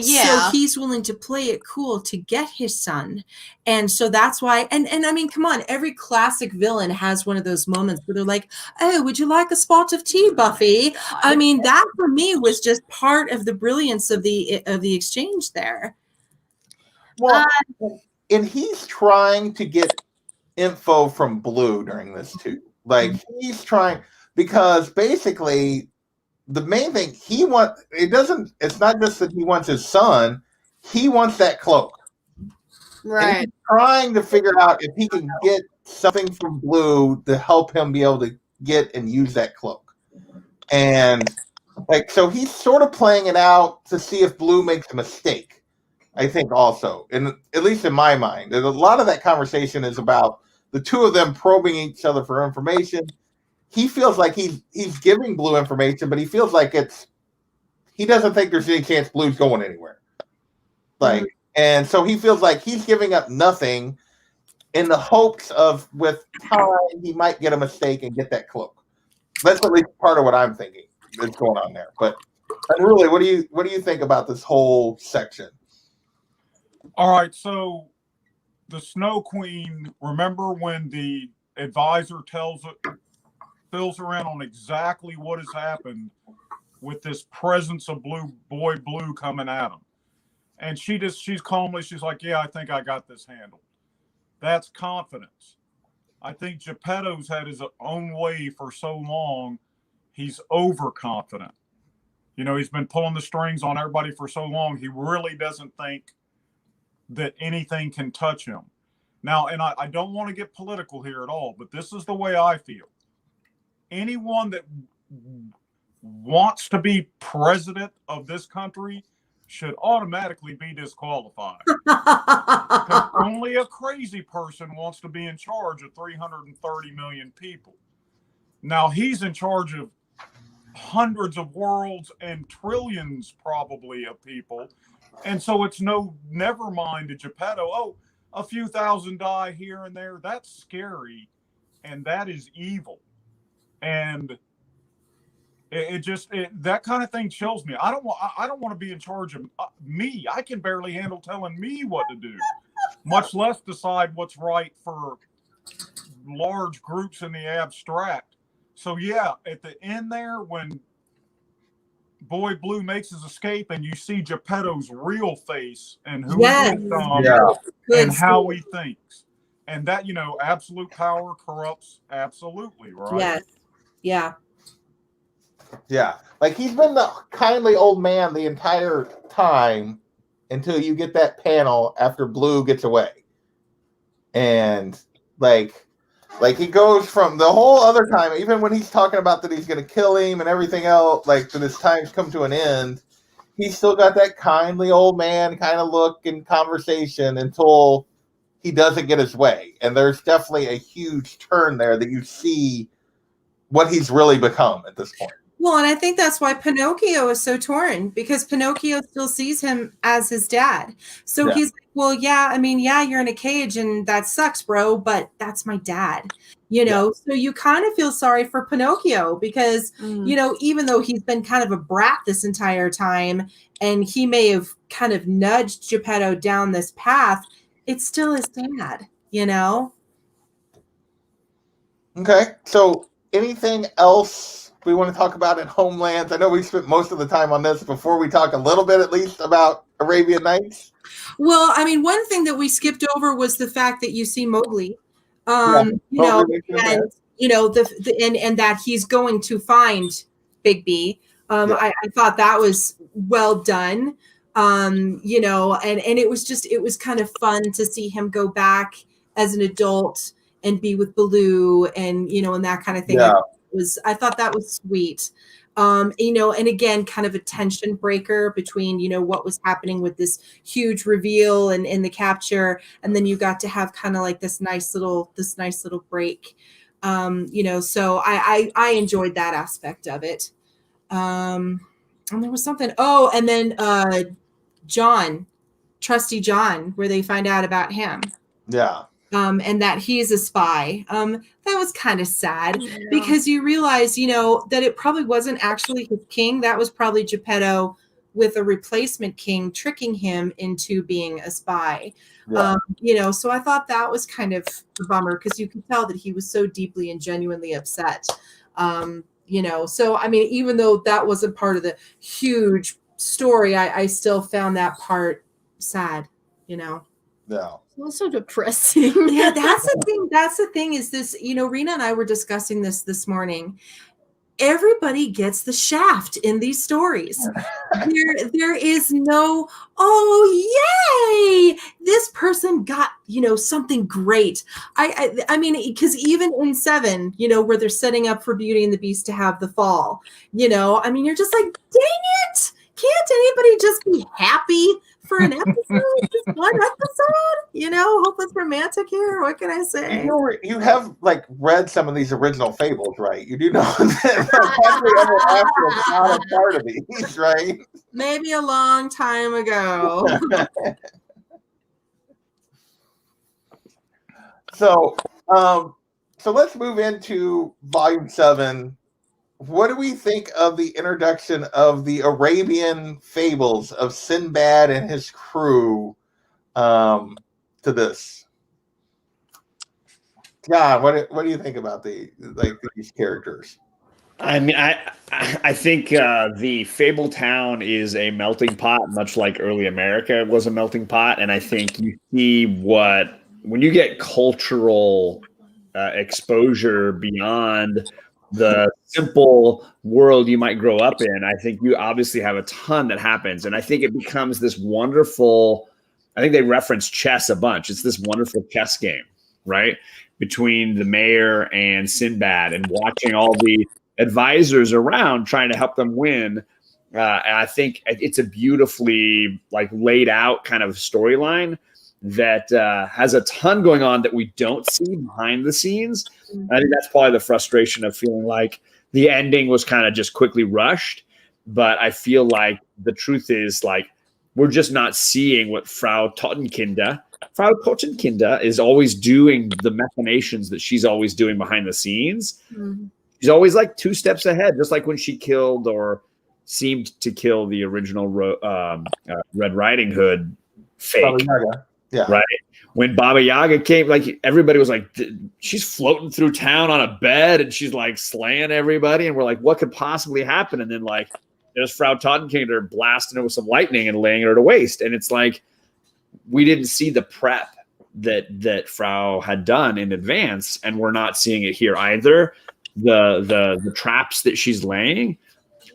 So he's willing to play it cool to get his son. And so that's why, and I mean, come on, every classic villain has one of those moments where they're like, oh, would you like a spot of tea, Buffy? I mean, that for me was just part of the brilliance of the exchange there. Well, and he's trying to get info from Blue during this too. He's trying, because basically the main thing it's not just that he wants his son, he wants that cloak. right. And he's trying to figure out if he can get something from Blue to help him be able to get and use that cloak. And so he's sort of playing it out to see if Blue makes a mistake, I think also. And at least in my mind, and a lot of that conversation is about the two of them probing each other for information. He feels like he's giving Blue information, but he feels like he doesn't think there's any chance Blue's going anywhere. And so he feels like he's giving up nothing in the hopes of, with time, he might get a mistake and get that cloak. That's at least part of what I'm thinking is going on there. But really, what do you think about this whole section? All right, so the Snow Queen, remember when the advisor fills her in on exactly what has happened with this presence of Boy Blue coming at him. And she's calmly, she's like, yeah, I think I got this handled. That's confidence. I think Geppetto's had his own way for so long, he's overconfident. He's been pulling the strings on everybody for so long, he really doesn't think that anything can touch him. Now, and I don't want to get political here at all, but this is the way I feel. Anyone that wants to be president of this country should automatically be disqualified. Only a crazy person wants to be in charge of 330 million people. Now, he's in charge of hundreds of worlds and trillions probably of people. And so it's never mind to Geppetto, oh, a few thousand die here and there. That's scary. And that is evil. And That kind of thing chills me. I don't want to be in charge of me. I can barely handle telling me what to do, much less decide what's right for large groups in the abstract. So yeah, at the end there, when Boy Blue makes his escape and you see Geppetto's real face and who Yes. he become Good and how story. he thinks. And that, absolute power corrupts absolutely, right? Yes. Yeah. Yeah. Like he's been the kindly old man the entire time until you get that panel after Blue gets away. And like he goes from the whole other time, even when he's talking about that he's going to kill him and everything else, like that his time's come to an end, he's still got that kindly old man kind of look and conversation until he doesn't get his way. And there's definitely a huge turn there that you see what he's really become at this point. Well, and I think that's why Pinocchio is so torn, because Pinocchio still sees him as his dad. So he's like, well, yeah, I mean, yeah, you're in a cage and that sucks, bro, but that's my dad, So you kind of feel sorry for Pinocchio because, even though he's been kind of a brat this entire time and he may have kind of nudged Geppetto down this path, it's still his dad, Okay, so anything else we want to talk about in Homelands? I know we spent most of the time on this. Before we talk a little bit, at least, about Arabian Nights. Well, I mean, one thing that we skipped over was the fact that you see Mowgli, and that he's going to find Big B. I thought that was well done. And it was kind of fun to see him go back as an adult and be with Baloo and that kind of thing. Yeah. I thought that was sweet. And again, kind of a tension breaker between, what was happening with this huge reveal and in the capture. And then you got to have kind of like this nice little break. So I enjoyed that aspect of it. And there was something, and then John, Trusty John, where they find out about him. Yeah. And that he's a spy. That was kind of sad because you realize, that it probably wasn't actually his king. That was probably Geppetto with a replacement king tricking him into being a spy. Yeah. So I thought that was kind of a bummer because you could tell that he was so deeply and genuinely upset. So, I mean, even though that wasn't part of the huge story, I still found that part sad, Yeah. Also depressing. Yeah, that's the thing. That's the thing is this, Rena and I were discussing this morning. Everybody gets the shaft in these stories. There is no, yay, this person got, something great. I mean, because even in 7, where they're setting up for Beauty and the Beast to have the fall, I mean, you're just like, dang it. Can't anybody just be happy for an episode? Just one episode? Hope it's romantic here. What can I say? You have read some of these original fables, right? You do know that Happily Ever After is not a part of these, right? Maybe a long time ago. So let's move into Volume 7. What do we think of the introduction of the Arabian fables of Sinbad and his crew to this? John, what do you think about these characters? I mean, I think the Fable Town is a melting pot, much like early America was a melting pot, and I think you see when you get cultural exposure beyond the simple world you might grow up in, I think you obviously have a ton that happens. And I think it becomes this wonderful, I think they reference chess a bunch. It's this wonderful chess game, right? Between the mayor and Sinbad and watching all the advisors around trying to help them win. And I think it's a beautifully laid out kind of storyline that has a ton going on that we don't see behind the scenes. And I think that's probably the frustration of feeling like the ending was kind of just quickly rushed. But I feel like the truth is we're just not seeing what Frau Totenkinder is always doing, the machinations that she's always doing behind the scenes. She's always like 2 steps ahead, just like when she killed or seemed to kill the original Red Riding Hood fake. Baba Yaga. Yeah. Right. When Baba Yaga came, like everybody was like, she's floating through town on a bed and she's like slaying everybody. And we're like, what could possibly happen? And then like there's Frau Totenkinder blasting her with some lightning and laying her to waste. And it's like, we didn't see the prep that Frau had done in advance, and we're not seeing it here either. The traps that she's laying,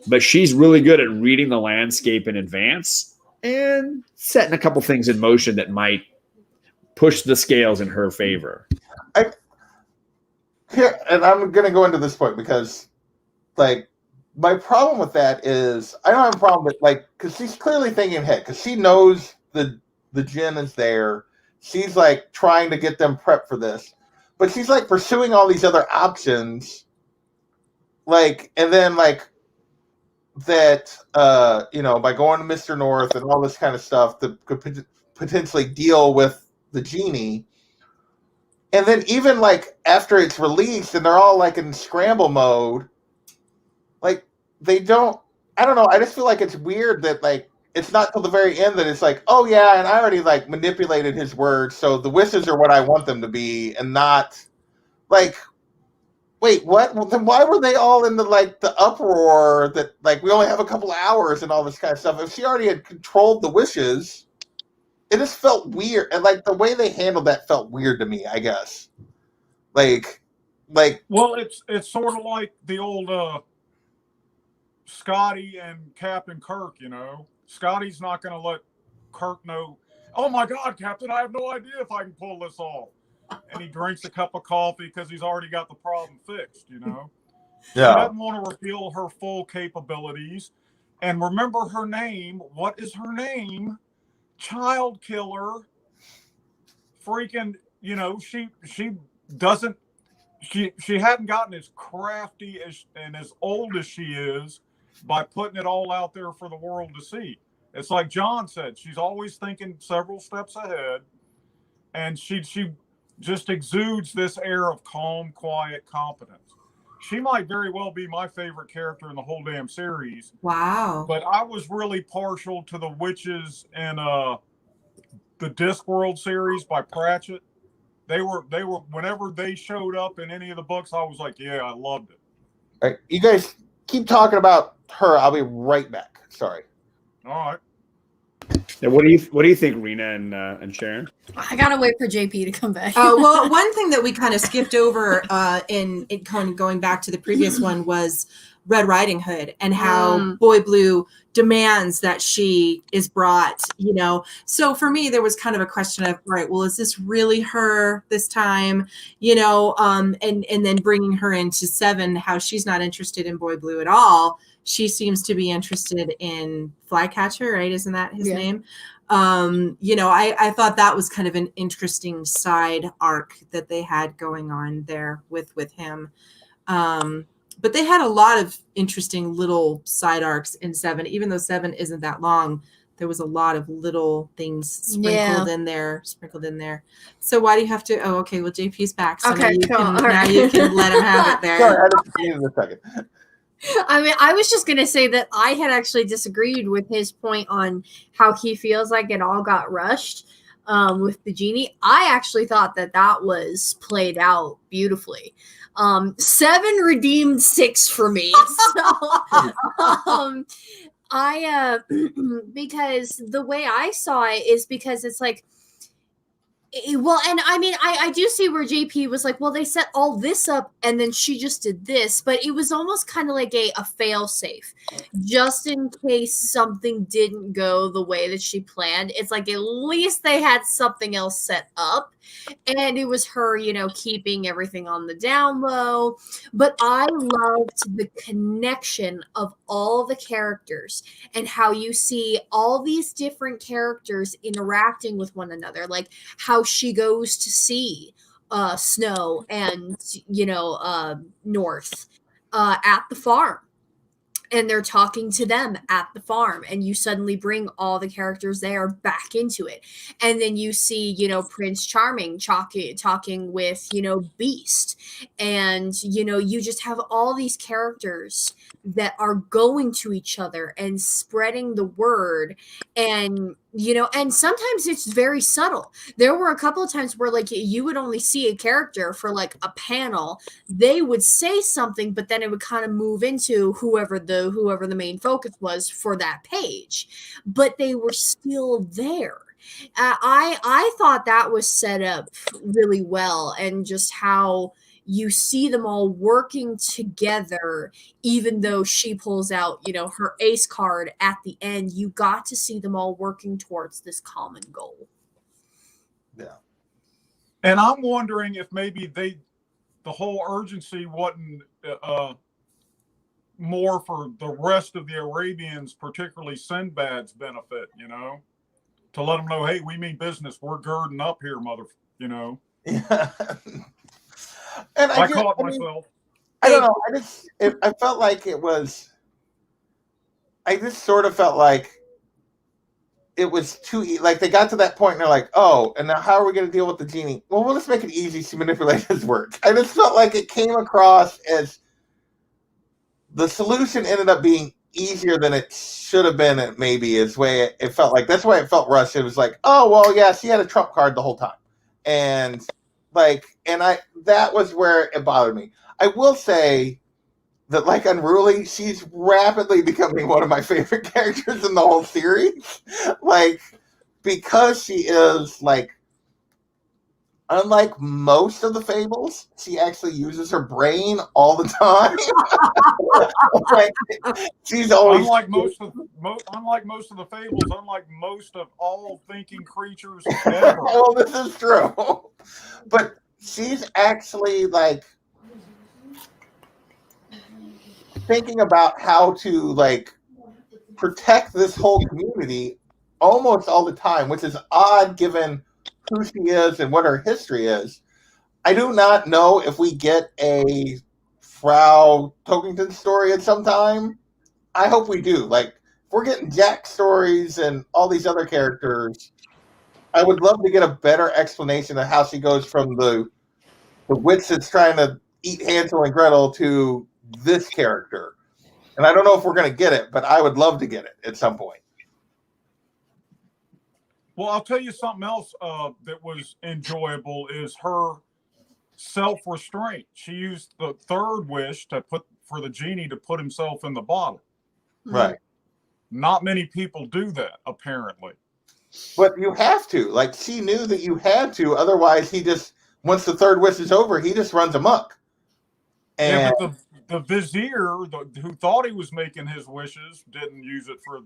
but she's really good at reading the landscape in advance and setting a couple things in motion that might push the scales in her favor. And I'm going to go into this point because, like, my problem with that is I don't have a problem with, like, because she's clearly thinking ahead because she knows the djinn is there. She's like trying to get them prepped for this, but she's like pursuing all these other options, like, and then like that, by going to Mr. North and all this kind of stuff that could potentially deal with the genie. And then even like after it's released and they're all like in scramble mode, like I don't know. I just feel like it's weird that like it's not till the very end that it's like, oh yeah, and I already like manipulated his words, so the wishes are what I want them to be, and not like, wait, what? Well, then why were they all in the uproar that like we only have a couple of hours and all this kind of stuff? If she already had controlled the wishes, it just felt weird, and like the way they handled that felt weird to me. I guess, like, well, it's sort of like the old Scotty and Captain Kirk, Scotty's not going to let Kirk know, oh my God, Captain, I have no idea if I can pull this off. And he drinks a cup of coffee because he's already got the problem fixed, Yeah. She doesn't want to reveal her full capabilities. And remember her name. What is her name? Child killer. Freaking, she doesn't, she hadn't gotten as crafty and as old as she is by putting it all out there for the world to see. It's like John said, she's always thinking several steps ahead, and she just exudes this air of calm, quiet competence. She might very well be my favorite character in the whole damn series. Wow. But I was really partial to the witches in the Discworld series by Pratchett. They were whenever they showed up in any of the books, I was like, yeah, I loved it. All right, you guys keep talking about her. I'll be right back. Sorry. All right. Now, what do you think, Rena and Sharon? I gotta wait for JP to come back. Well, one thing that we kind of skipped over in kind of going back to the previous one was Red Riding Hood and how Boy Blue demands that she is brought, So for me, there was kind of a question of, all right, well, is this really her this time? And then bringing her into 7, how she's not interested in Boy Blue at all. She seems to be interested in Flycatcher, right? Isn't that his name? I thought that was kind of an interesting side arc that they had going on there with him. But they had a lot of interesting little side arcs in 7. Even though 7 isn't that long, there was a lot of little things sprinkled in there. So why do you have to? Oh, okay. Well, JP's back. So okay, now you can let him have it there. Sorry, I just needed a second. I mean, I was just going to say that I had actually disagreed with his point on how he feels like it all got rushed with the genie. I actually thought that was played out beautifully. 7 redeemed 6 for me. So, because the way I saw it is because it's like, well, and I mean, I do see where JP was like, well, they set all this up and then she just did this, but it was almost kind of like a fail safe, just in case something didn't go the way that she planned. It's like at least they had something else set up, and it was her, keeping everything on the down low. But I loved the connection of all the characters and how you see all these different characters interacting with one another, like how she goes to see Snow and North at the farm, and they're talking to them at the farm, and you suddenly bring all the characters there back into it. And then you see, you know, Prince Charming talking with, you know, Beast. And, you know, you just have all these characters that are going to each other and spreading the word. And, you know, and sometimes it's very subtle. There were a couple of times where, like, you would only see a character for like a panel. They would say something, but then it would kind of move into whoever the main focus was for that page, but they were still there. I thought that was set up really well, and just how you see them all working together, even though she pulls out, you know, her ace card at the end. You got to see them all working towards this common goal. Yeah. And I'm wondering if maybe the whole urgency wasn't more for the rest of the Arabians, particularly Sinbad's benefit, you know, to let them know, hey, we mean business. We're girding up here, you know. Yeah. And I caught myself. I don't know. I felt like it was. I just sort of felt like it was too like they got to that point and they're like, oh, and now how are we going to deal with the genie? Well, we'll just make it easy to manipulate his words. I just felt like it came across as the solution ended up being easier than it should have been. Maybe is way it felt like. That's why it felt rushed. It was like, oh well, yeah, she had a trump card the whole time, and that was where it bothered me. I will say that, like Unruly, she's rapidly becoming one of my favorite characters in the whole series. Like, because she is, like, unlike most of the Fables, she actually uses her brain all the time. Like, she's always unlike most of the Fables, unlike most of all thinking creatures ever. Well, this is true. But she's actually, like, thinking about how to, like, protect this whole community almost all the time, which is odd given who she is and what her history is. I do not know if we get a Frau Tokington story at some time. I hope we do. Like, if we're getting Jack stories and all these other characters, I would love to get a better explanation of how she goes from the witch that's trying to eat Hansel and Gretel to this character. And I don't know if we're going to get it, but I would love to get it at some point. Well, I'll tell you something else that was enjoyable is her self-restraint. She used the third wish for the genie to put himself in the bottle. Right. Not many people do that, apparently. But you have to. Like, she knew that you had to. Otherwise, once the third wish is over, he just runs amok. And yeah, but the vizier, who thought he was making his wishes, didn't use it for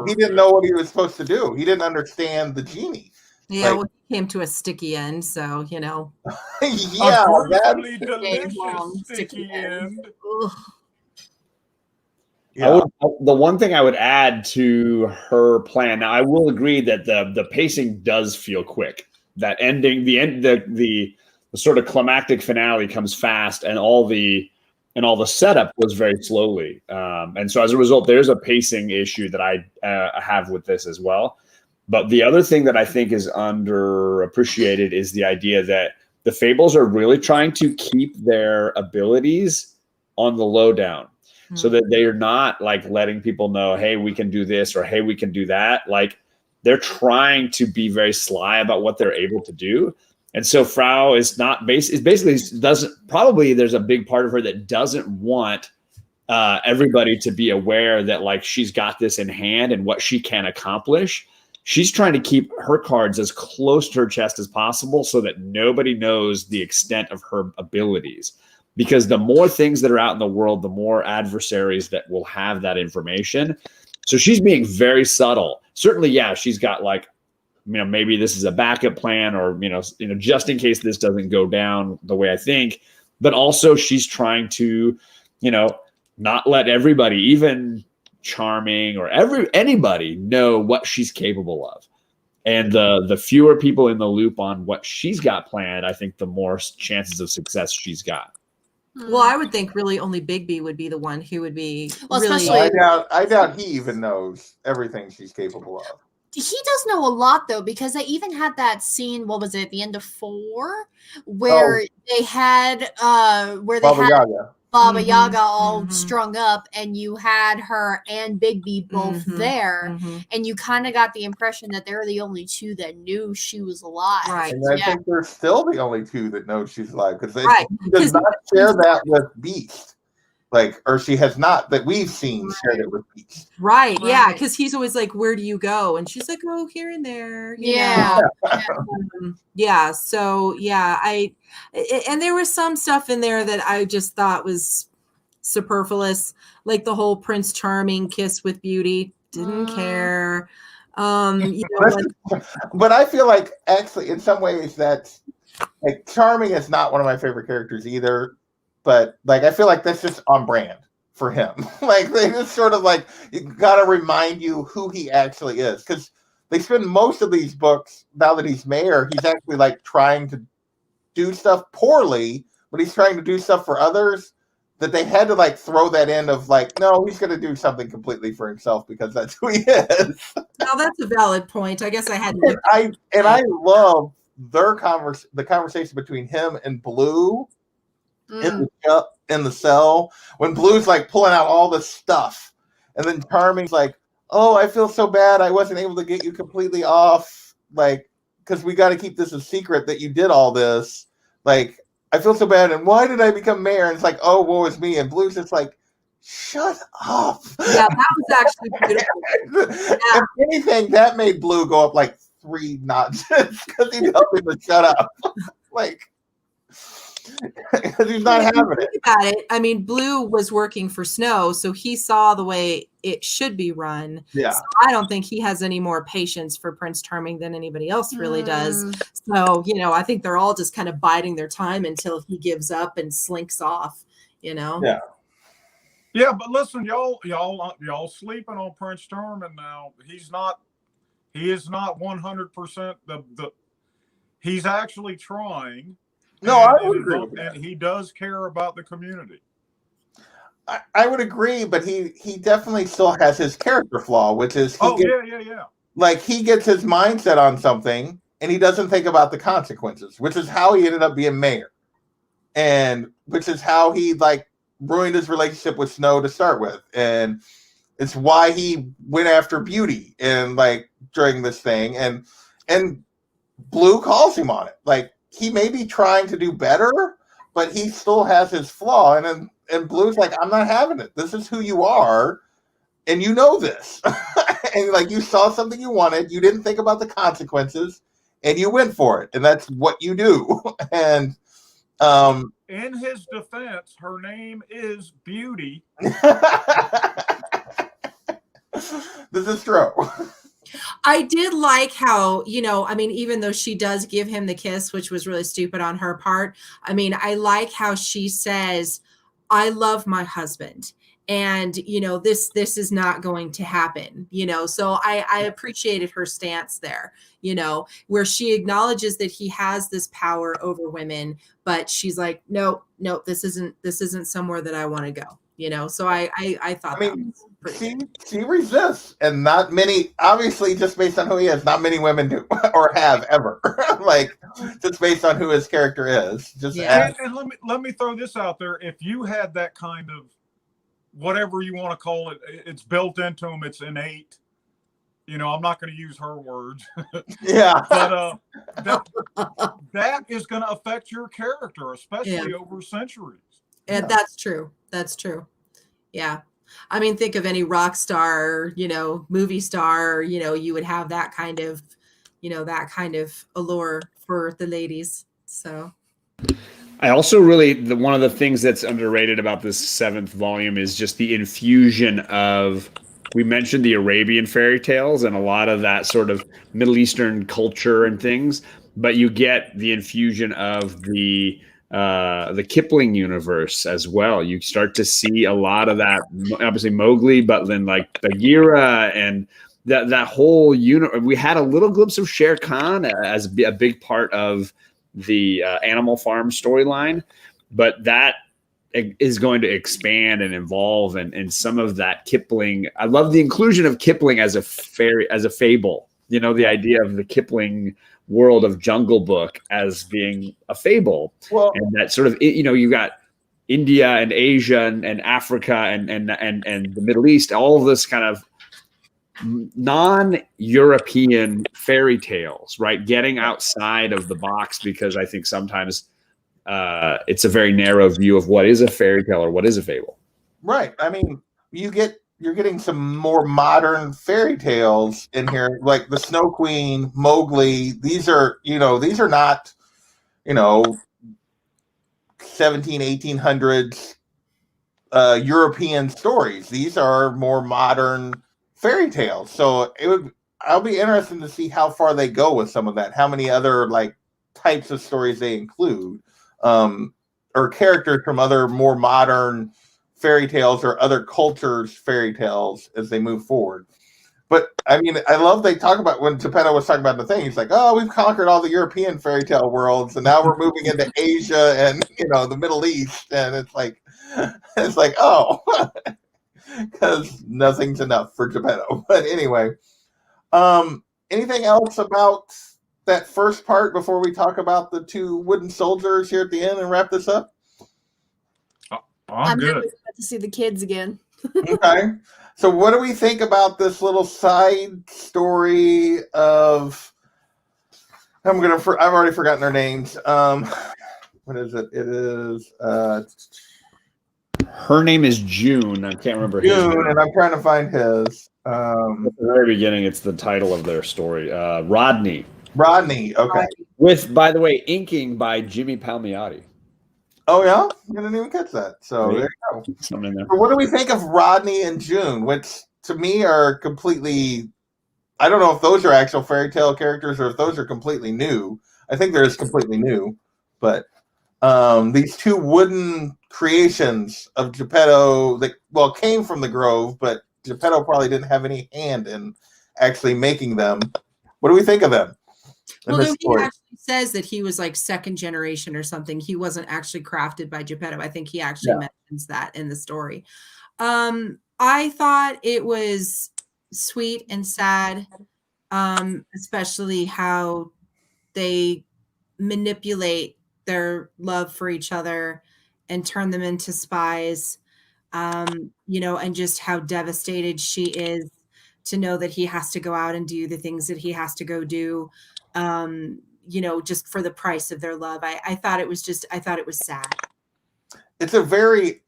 he didn't know what he was supposed to do. He didn't understand the genie. Yeah, well, he came to a sticky end, so, you know. Yeah, that's delicious sticky end. Yeah. The one thing I would add to her plan, now I will agree that the pacing does feel quick. That ending, the sort of climactic finale comes fast, and all the setup was very slowly. And so as a result, there's a pacing issue that I have with this as well. But the other thing that I think is underappreciated is the idea that the Fables are really trying to keep their abilities on the lowdown. So that they're not like letting people know, hey, we can do this, or hey, we can do that. Like, they're trying to be very sly about what they're able to do. And so Frau is probably there's a big part of her that doesn't want everybody to be aware that, like, she's got this in hand and what she can accomplish. She's trying to keep her cards as close to her chest as possible so that nobody knows the extent of her abilities. Because the more things that are out in the world, the more adversaries that will have that information. So she's being very subtle. Certainly, yeah, she's got, like, maybe this is a backup plan, or, just in case this doesn't go down the way I think. But also she's trying to, not let everybody, even Charming or anybody, know what she's capable of. And the fewer people in the loop on what she's got planned, I think the more chances of success she's got. Well, I would think really only Bigby would be the one who would be Well, really. especially- I doubt he even knows everything she's capable of. He does know a lot though, because they even had that scene. What was it? At the end of 4, where they had Baba Yaga. Baba Yaga all strung up, and you had her and Bigby both Mhm. there, and you kind of got the impression that they're the only two that knew she was alive. Right. And I think they're still the only two that know she's alive, because Right. she does not share that with Beast. Like, or she has not, that we've seen shared it with Beast. Right. Yeah. Because he's always like, "Where do you go?" And she's like, "Oh, here and there." You Yeah. know? Yeah. So yeah, and there was some stuff in there that I just thought was superfluous, like the whole Prince Charming kiss with Beauty. Didn't care. You know, But I feel like actually, in some ways, that's like Charming is not one of my favorite characters either. But like, I feel like that's just on brand for him. Like, they just sort of like, you got to remind you who he actually is, because they spend most of these books, now that he's mayor, he's actually like trying to do stuff poorly, but he's trying to do stuff for others, that they had to like throw that in of like, no, he's going to do something completely for himself because that's who he is. now that's a valid point. I guess I had to. I love the conversation between him and Blue in the cell, when Blue's like pulling out all this stuff, and then Charming's like, "Oh, I feel so bad. I wasn't able to get you completely off, like, because we got to keep this a secret that you did all this. Like, I feel so bad. And why did I become mayor?" And it's like, "Oh, woe is me." And Blue's just like, "Shut up." Yeah, that was actually beautiful. If anything, that made Blue go up like 3 notches because he told him to shut up. Like, because he's not having it. Think about it. I mean, Blue was working for Snow, so he saw the way it should be run. Yeah. So I don't think he has any more patience for Prince Charming than anybody else really does. So, you know, I think they're all just kind of biding their time until he gives up and slinks off, you know? Yeah. Yeah, but listen, y'all sleeping on Prince Charming now. He is not 100% he's actually trying. No, I would agree with that. And he does care about the community. I would agree, but he definitely still has his character flaw, which is yeah. Like, he gets his mindset on something and he doesn't think about the consequences, which is how he ended up being mayor, and which is how he like ruined his relationship with Snow to start with, and it's why he went after Beauty and like during this thing, and Blue calls him on it. Like, he may be trying to do better, but he still has his flaw. And Blue's like, "I'm not having it. This is who you are, and you know this." And like, you saw something you wanted, you didn't think about the consequences, and you went for it, and that's what you do. And in his defense, her name is Beauty. This is true. I did like how, you know, I mean, even though she does give him the kiss, which was really stupid on her part, I mean, I like how she says, "I love my husband, and, you know, this is not going to happen," you know? So I appreciated her stance there, you know, where she acknowledges that he has this power over women, but she's like, no, this isn't somewhere that I want to go, you know? So I thought, I mean, she resists, and not many, obviously, just based on who he is, not many women do or have ever. Like, just based on who his character is. And let me throw this out there. If you had that kind of, whatever you want to call it, it's built into him, it's innate. You know, I'm not going to use her words. Yeah. But that is going to affect your character, especially over centuries. And that's true. That's true. Yeah. I mean, think of any rock star, you know, movie star, you know, you would have that kind of, you know, that kind of allure for the ladies. So I also really, one of the things that's underrated about this 7th volume is just the infusion of, we mentioned the Arabian fairy tales and a lot of that sort of Middle Eastern culture and things, but you get the infusion of the Kipling universe as well. You start to see a lot of that, obviously Mowgli, but then like Bagheera and that whole unit. We had a little glimpse of Shere Khan as a big part of the Animal Farm storyline, but that is going to expand and evolve, and some of that Kipling. I love the inclusion of Kipling as a fable. You know, the idea of the Kipling world of Jungle Book as being a fable, and that sort of, you know, you got India and Asia and Africa and the Middle East, all of this kind of non-European fairy tales, right? Getting outside of the box, because I think sometimes it's a very narrow view of what is a fairy tale or what is a fable. Right. I mean, you're getting some more modern fairy tales in here, like the Snow Queen, Mowgli. These are not, 1800s European stories. These are more modern fairy tales. So I'll be interested to see how far they go with some of that. How many other like types of stories they include, or characters from other more modern fairy tales or other cultures' fairy tales as they move forward. But I mean, I love they talk about when Geppetto was talking about the thing. He's like, "Oh, we've conquered all the European fairy tale worlds, and now we're moving into Asia and the Middle East." And it's like, oh, because nothing's enough for Geppetto. But anyway, anything else about that first part before we talk about the two wooden soldiers here at the end and wrap this up? I'm good. About to see the kids again. Okay. So what do we think about this little side story of, I've already forgotten their names. What is it? It is her name is June. I can't remember his name. And I'm trying to find his. At the very beginning, it's the title of their story. Rodney. Rodney, okay. With, by the way, inking by Jimmy Palmiotti. Oh, yeah? I didn't even catch that. So there you go. Something there. So what do we think of Rodney and June, which to me are completely, I don't know if those are actual fairy tale characters or if those are completely new. I think they're just completely new. But these two wooden creations of Geppetto that, came from the Grove, but Geppetto probably didn't have any hand in actually making them. What do we think of them? Well, he actually says that he was like second generation or something. He wasn't actually crafted by Geppetto. I think he actually mentions that in the story. I thought it was sweet and sad, especially how they manipulate their love for each other and turn them into spies, and just how devastated she is to know that he has to go out and do the things that he has to go do. Just for the price of their love. I thought it was sad. It's a very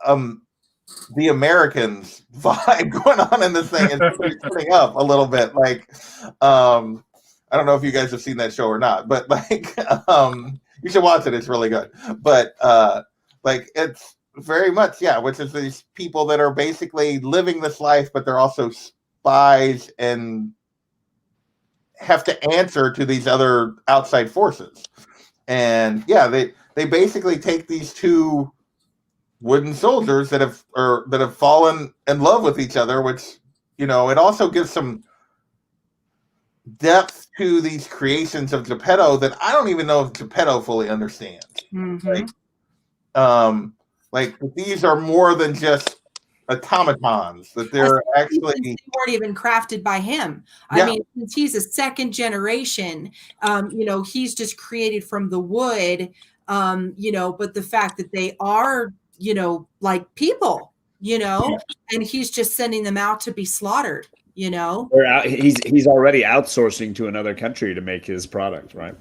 the Americans vibe going on in this thing. It's turning up a little bit. Like I don't know if you guys have seen that show or not, but like you should watch it. It's really good. But it's very much, which is these people that are basically living this life, but they're also spies and have to answer to these other outside forces. And they basically take these two wooden soldiers that have fallen in love with each other, which it also gives some depth to these creations of Geppetto that I don't even know if Geppetto fully understands. Mm-hmm. Like these are more than just automatons, that they're actually, they weren't even crafted by him. I mean, since he's a second generation, he's just created from the wood, but the fact that they are, like people, and he's just sending them out to be slaughtered, He's already outsourcing to another country to make his product, right?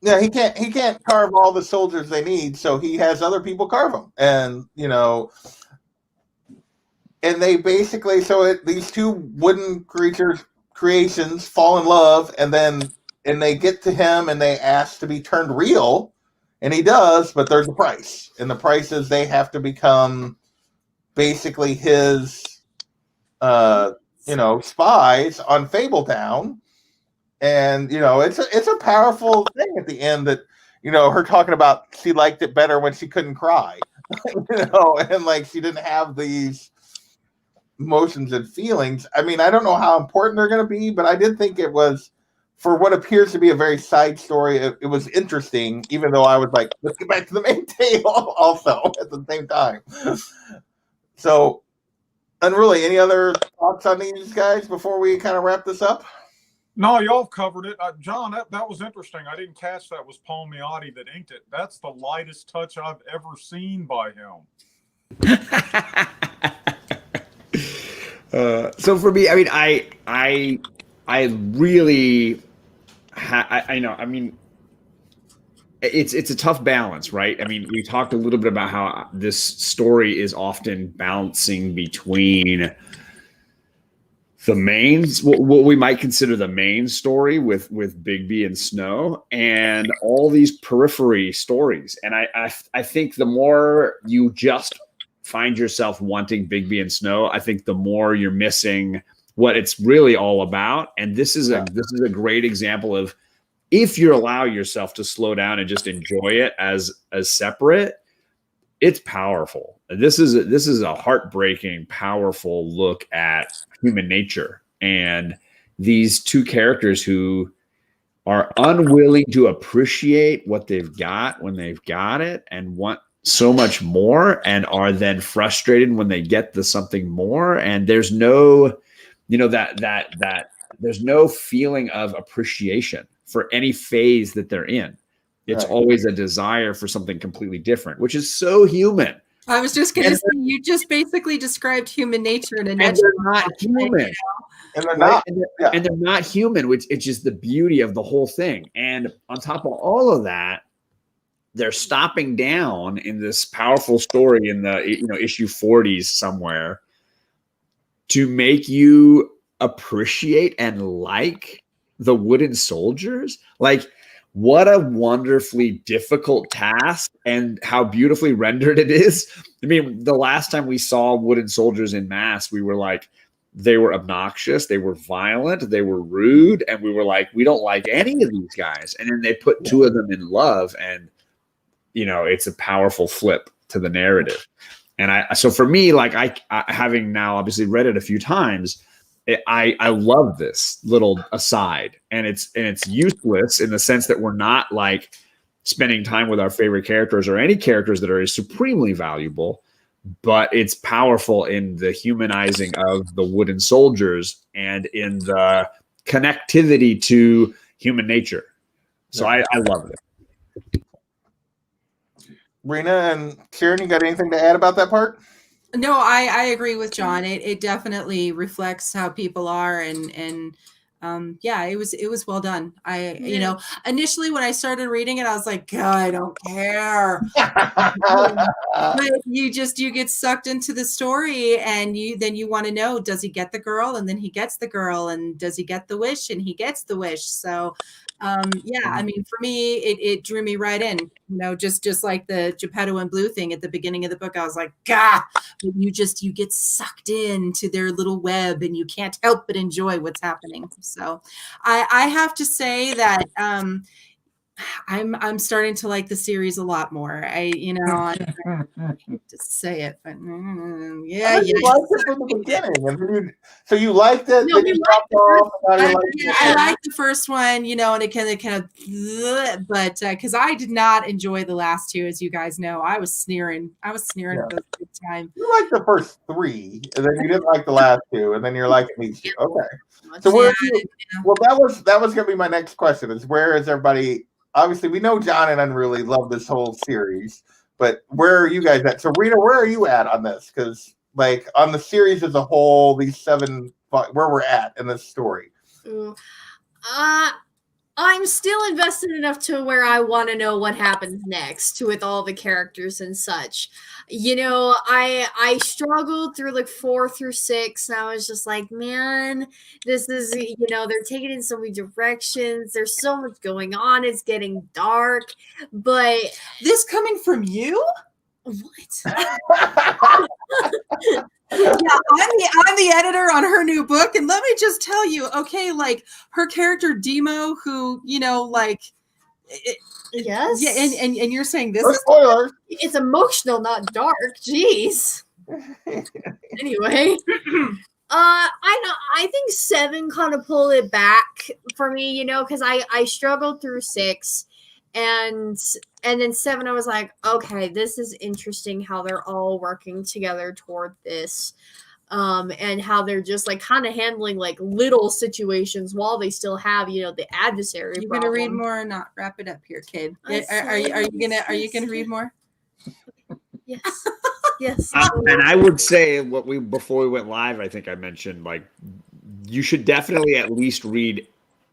Yeah, he can't carve all the soldiers they need, so he has other people carve them, and and they basically these two wooden creations fall in love, and they get to him and they ask to be turned real, and he does, but there's a price, and the price is they have to become basically his spies on Fabletown. And it's a powerful thing at the end that her talking about she liked it better when she couldn't cry, and like she didn't have these emotions and feelings. I mean, I don't know how important they're going to be, but I did think it was for what appears to be a very side story, it was interesting, even though I was like, let's get back to the main tale also at the same time. So, Unruly, any other thoughts on these guys before we kind of wrap this up? No, y'all covered it. John, that was interesting. I didn't catch that was Paul Miotti that inked it. That's the lightest touch I've ever seen by him. So for me, I mean, I really, I know. I mean, it's a tough balance, right? I mean, we talked a little bit about how this story is often balancing between the main, what we might consider the main story with Bigby and Snow, and all these periphery stories. And I think the more you just find yourself wanting Bigby and Snow, I think the more you're missing what it's really all about. And this is a great example of, if you allow yourself to slow down and just enjoy it as separate, it's powerful. This is a heartbreaking, powerful look at human nature and these two characters who are unwilling to appreciate what they've got when they've got it and want so much more, and are then frustrated when they get the something more. And there's no, that there's no feeling of appreciation for any phase that they're in. It's always a desire for something completely different, which is so human. I was just going to say, you just basically described human nature in a nutshell. They're not human. And they're not. And they're not human, which it's just the beauty of the whole thing. And on top of all of that, they're stopping down in this powerful story in the issue 40s somewhere to make you appreciate and like the wooden soldiers. Like, what a wonderfully difficult task, and how beautifully rendered it is. I mean, the last time we saw wooden soldiers in mass, we were like, they were obnoxious, they were violent, they were rude, and we were like, we don't like any of these guys. And then they put two of them in love, and it's a powerful flip to the narrative. And so for me, like I having now obviously read it a few times, I love this little aside, and it's useless in the sense that we're not like spending time with our favorite characters or any characters that are supremely valuable, but it's powerful in the humanizing of the wooden soldiers and in the connectivity to human nature. So I love it. Rena and Sharon, you got anything to add about that part? No, I agree with John. It definitely reflects how people are, and yeah, it was well done. Initially when I started reading it, I was like, God, I don't care. But you get sucked into the story, and you want to know, does he get the girl? And then he gets the girl, and does he get the wish? And he gets the wish. So yeah, I mean, for me, it drew me right in, just like the Geppetto and Blue thing at the beginning of the book. I was like, God, but you get sucked into their little web, and you can't help but enjoy what's happening. So I have to say that I'm starting to like the series a lot more. I hate to say it, but yeah. You liked it from the beginning, and so you liked it. No, then you dropped off. I like the first one, and it kind of, but because I did not enjoy the last two, as you guys know, I was sneering for the big time. You liked the first three, and then you didn't like the last two, and then you're liking these two. Okay, so where are you? Well, that was going to be my next question: is where is everybody? Obviously, we know John and Unruly love this whole series, but where are you guys at? So, Rita, where are you at on this? Because, like, on the series as a whole, these 7, where we're at in this story. I'm still invested enough to where I want to know what happens next with all the characters and such. I struggled through like 4 through 6, and I was just like, man, this is, they're taking in so many directions. There's so much going on. It's getting dark. But this coming from you? What? Yeah, I'm the editor on her new book, and let me just tell you, okay, like her character Demo, who yes, yeah, and you're saying this is spoilers. It's emotional, not dark. Jeez. Anyway, I think 7 kind of pulled it back for me, because I struggled through 6, and then 7 I was like, okay, this is interesting how they're all working together toward this, and how they're just like kind of handling like little situations while they still have the adversary. You gonna read more or not? Wrap it up here, kid. Are you gonna read more? Yes. Yes. And I would say before we went live, I think I mentioned like you should definitely at least read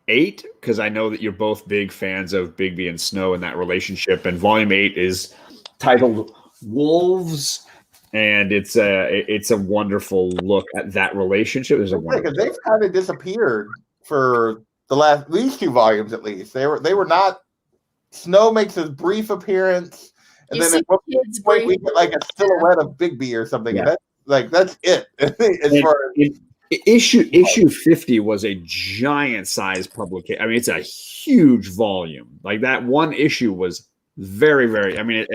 8 because I know that you're both big fans of Bigby and Snow and that relationship. And volume 8 is titled Wolves, and it's a wonderful look at that relationship. Because they've kind of disappeared for these 2 volumes at least. They were not. Snow makes a brief appearance. And then at one point we get like a silhouette of Bigby or something. Yeah. And that's it. As far as issue 50 was a giant size publication. I mean, it's a huge volume. Like that one issue was very, very. I mean,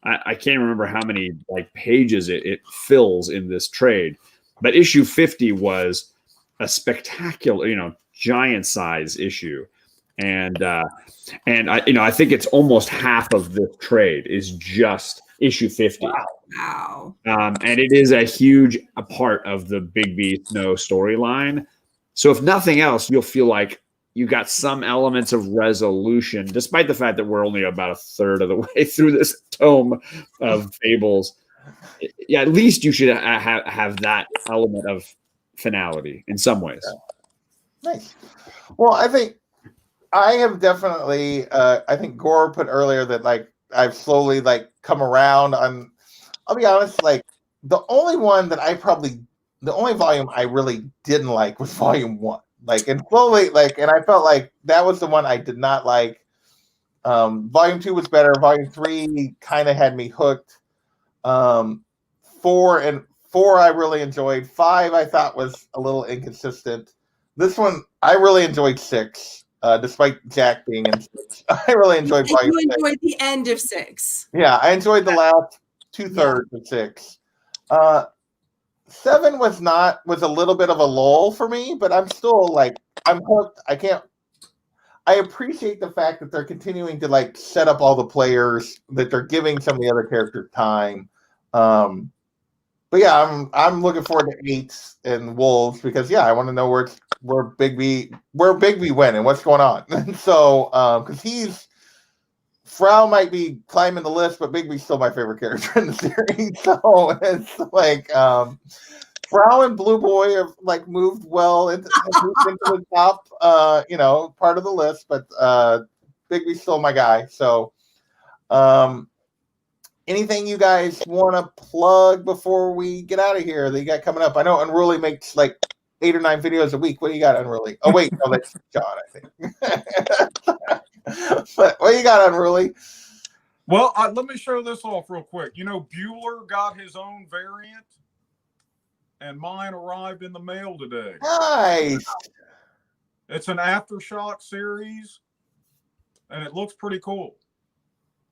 I can't remember how many like pages it fills in this trade, but issue 50 was a spectacular, giant size issue. And I think it's almost half of this trade is just issue 50. Wow. And it is a huge part of the Bigby Snow storyline. So if nothing else, you'll feel like you got some elements of resolution, despite the fact that we're only about a third of the way through this tome of Fables. Yeah, at least you should have that element of finality in some ways. Nice. Well, I think I have definitely. I think Gore put earlier that like I've slowly like come around on. I'll be honest, like the only volume I really didn't like was volume 1. Like and slowly, like, and I felt like that was the one I did not like. Volume 2 was better. Volume 3 kind of had me hooked. 4 I really enjoyed. 5 I thought was a little inconsistent. This one I really enjoyed 6. Despite Jack being in 6, I really enjoyed volume 6. You enjoyed the end of 6. Yeah, I enjoyed the last 2/3 of 6. 7 was a little bit of a lull for me, but I'm still like I'm hooked. I appreciate the fact that they're continuing to like set up all the players, that they're giving some of the other characters time. But yeah, I'm looking forward to 8 and Wolves because I want to know where Bigby went and what's going on. And so because Frau might be climbing the list, but Bigby's still my favorite character in the series. So it's like Frau and Blue Boy have like moved well into the top part of the list, but Bigby's still my guy. So anything you guys want to plug before we get out of here that you got coming up? I know Unruly makes like 8 or 9 videos a week. What do you got, Unruly? Oh, wait. No, that's John, I think. But what do you got, Unruly? Well, let me show this off real quick. Bueller got his own variant, and mine arrived in the mail today. Nice. It's an Aftershock series, and it looks pretty cool.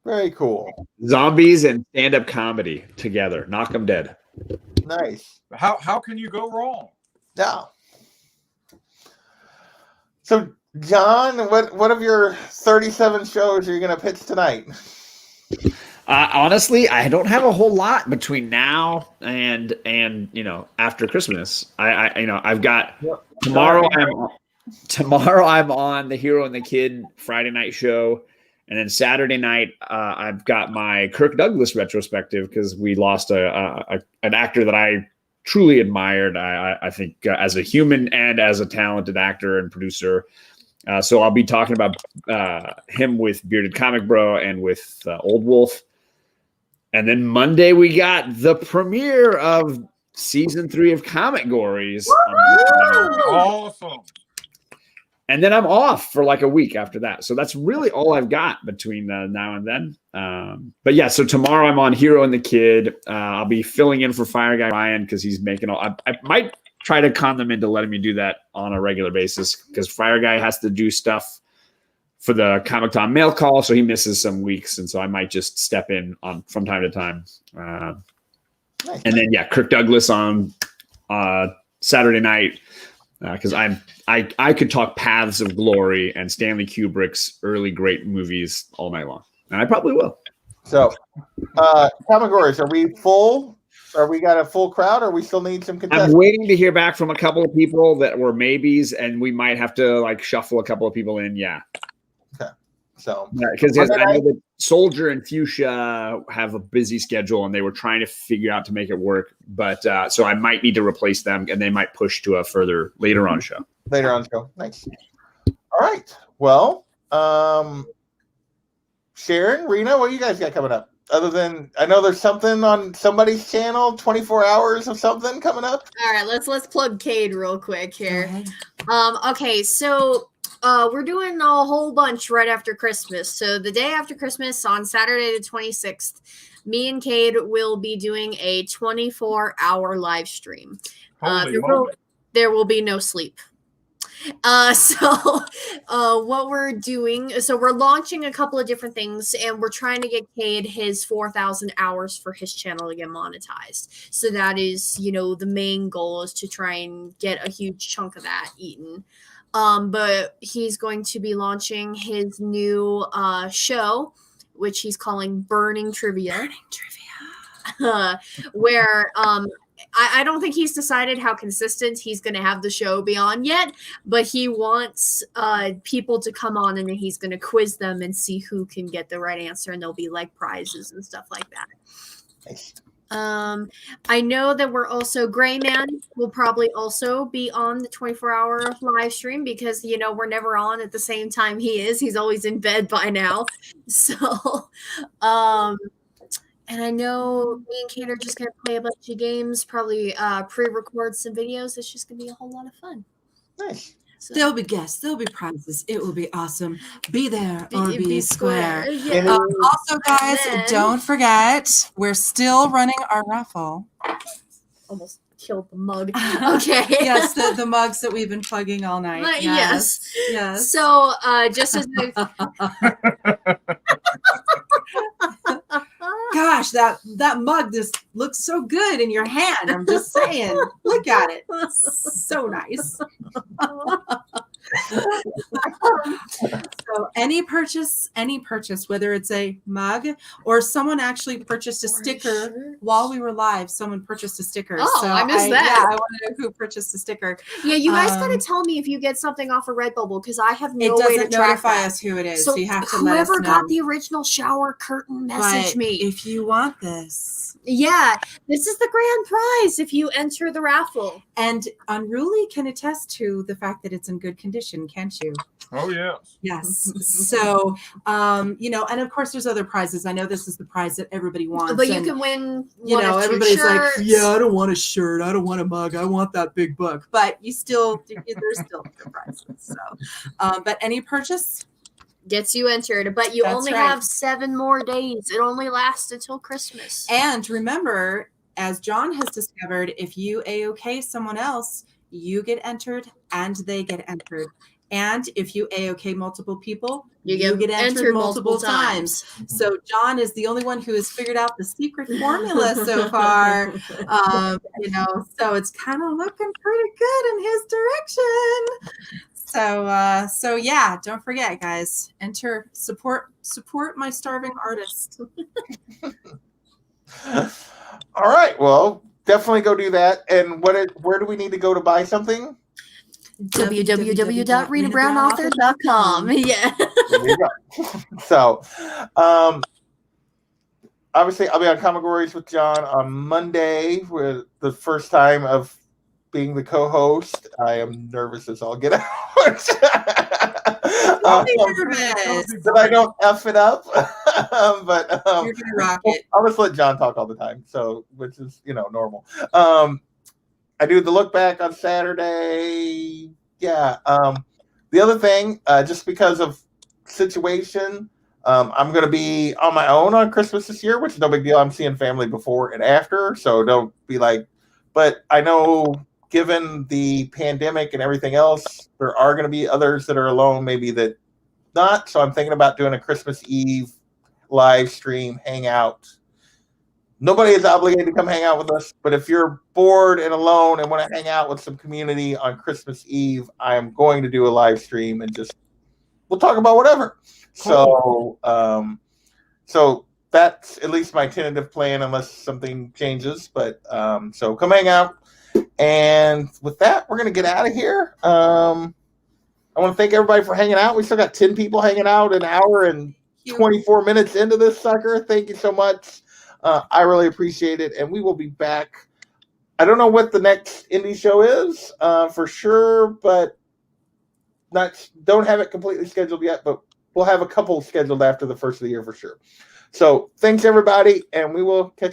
Very cool. Zombies and stand-up comedy together. Knock them dead. Nice. How can you go wrong? Yeah. So, John, what of your 37 shows are you going to pitch tonight? Honestly, I don't have a whole lot between now and after Christmas. I've got tomorrow. I'm on the Hero and the Kid Friday night show. And then Saturday night, I've got my Kirk Douglas retrospective because we lost an actor that I truly admired. I think as a human and as a talented actor and producer. So I'll be talking about him with Bearded Comic Bro and with Old Wolf. And then Monday we got the premiere of season 3 of Comic Gories. Awesome. And then I'm off for like a week after that. So that's really all I've got between now and then. But yeah, so tomorrow I'm on Hero and the Kid. I'll be filling in for Fire Guy Ryan because he's making I might try to con them into letting me do that on a regular basis because Fire Guy has to do stuff for the Comic Con mail call. So he misses some weeks. And so I might just step in from time to time. And then, Kirk Douglas on Saturday night because I could talk Paths of Glory and Stanley Kubrick's early great movies all night long, and I probably will. So, Kamagores, are we full? Are we got a full crowd, or we still need some contestants? I'm waiting to hear back from a couple of people that were maybes, and we might have to like shuffle a couple of people in. Yeah. Okay. So, because I know that Soldier and Fuchsia have a busy schedule, and they were trying to figure out to make it work. But so I might need to replace them, and they might push to a further later on show. Later on show. Nice. All right. Well, Sharon, Rena, what you guys got coming up? Other than, I know there's something on somebody's channel, 24 hours of something coming up. All right, let's plug Cade real quick here. Okay, so we're doing a whole bunch right after Christmas. So the day after Christmas, on Saturday the 26th, me and Cade will be doing a 24-hour live stream. There will be no sleep. What we're doing, so we're launching a couple of different things, and we're trying to get Cade his 4,000 hours for his channel to get monetized. So that is, the main goal is to try and get a huge chunk of that eaten. But he's going to be launching his new show, which he's calling Burning Trivia. Where I don't think he's decided how consistent he's going to have the show be on yet, but he wants people to come on, and then he's going to quiz them and see who can get the right answer, and there'll be like prizes and stuff like that. Nice. I know that we're also Gray Man will probably also be on the 24-hour live stream because we're never on at the same time he is. He's always in bed by now. So and I know me and Kate are just going to play a bunch of games, probably pre-record some videos. It's just going to be a whole lot of fun. Nice. So, there'll be guests. There'll be prizes. It will be awesome. Be there or be square. Yeah. Also, guys, don't forget, we're still running our raffle. Almost killed the mug. Okay. Yes, the mugs that we've been plugging all night. Yes. So just as gosh, that mug just looks so good in your hand. I'm just saying. Look at it. So nice. So any purchase, whether it's a mug or someone actually purchased a sticker while we were live, someone purchased a sticker. Oh, so I missed that. Yeah, I want to know who purchased a sticker. Yeah, you guys got to tell me if you get something off of Redbubble because I have no way to track It doesn't notify us who it is. So you have to let us know. Whoever got the original shower curtain, message me. If you want this. Yeah, this is the grand prize if you enter the raffle. And Unruly can attest to the fact that it's in good condition, can't you? Oh, yes. Yes. So, and of course there's other prizes. I know this is the prize that everybody wants. But you can win, everybody's shirts. like, yeah, I don't want a shirt. I don't want a mug. I want that big book. But there's still good prizes. So, but any purchase gets you entered, but you only have 7 more days. It only lasts until Christmas. And remember, as John has discovered, if you AOK someone else, you get entered and they get entered. And if you AOK multiple people, you get entered multiple times. So John is the only one who has figured out the secret formula so far. So it's kind of looking pretty good in his direction. So yeah, don't forget, guys. Enter, support my starving artist. All right. Well, definitely go do that. And where do we need to go to buy something? www.renaBrownAuthor.com. Yeah. There you go. So, obviously, I'll be on Kamagores with John on Monday for the first time of being the co-host. I am nervous as all get out. That I don't F it up. But you're gonna rock it. I'll just let John talk all the time, so which is normal. I do the look back on Saturday. Yeah. The other thing, just because of situation, I'm going to be on my own on Christmas this year, which is no big deal. I'm seeing family before and after, so don't be like. But I know, given the pandemic and everything else, there are going to be others that are alone, maybe that not. So I'm thinking about doing a Christmas Eve live stream hangout Nobody is obligated to come hang out with us, but if you're bored and alone and want to hang out with some community on Christmas Eve, I am going to do a live stream and we'll talk about whatever. Cool. So that's at least my tentative plan, unless something changes. But so come hang out, and with that, we're gonna get out of here. I want to thank everybody for hanging out. We still got 10 people hanging out, an hour and 24 minutes into this sucker. Thank you so much. I really appreciate it, and we will be back. I don't know what the next indie show is for sure, but don't have it completely scheduled yet, but we'll have a couple scheduled after the first of the year for sure. So thanks, everybody, and we will catch you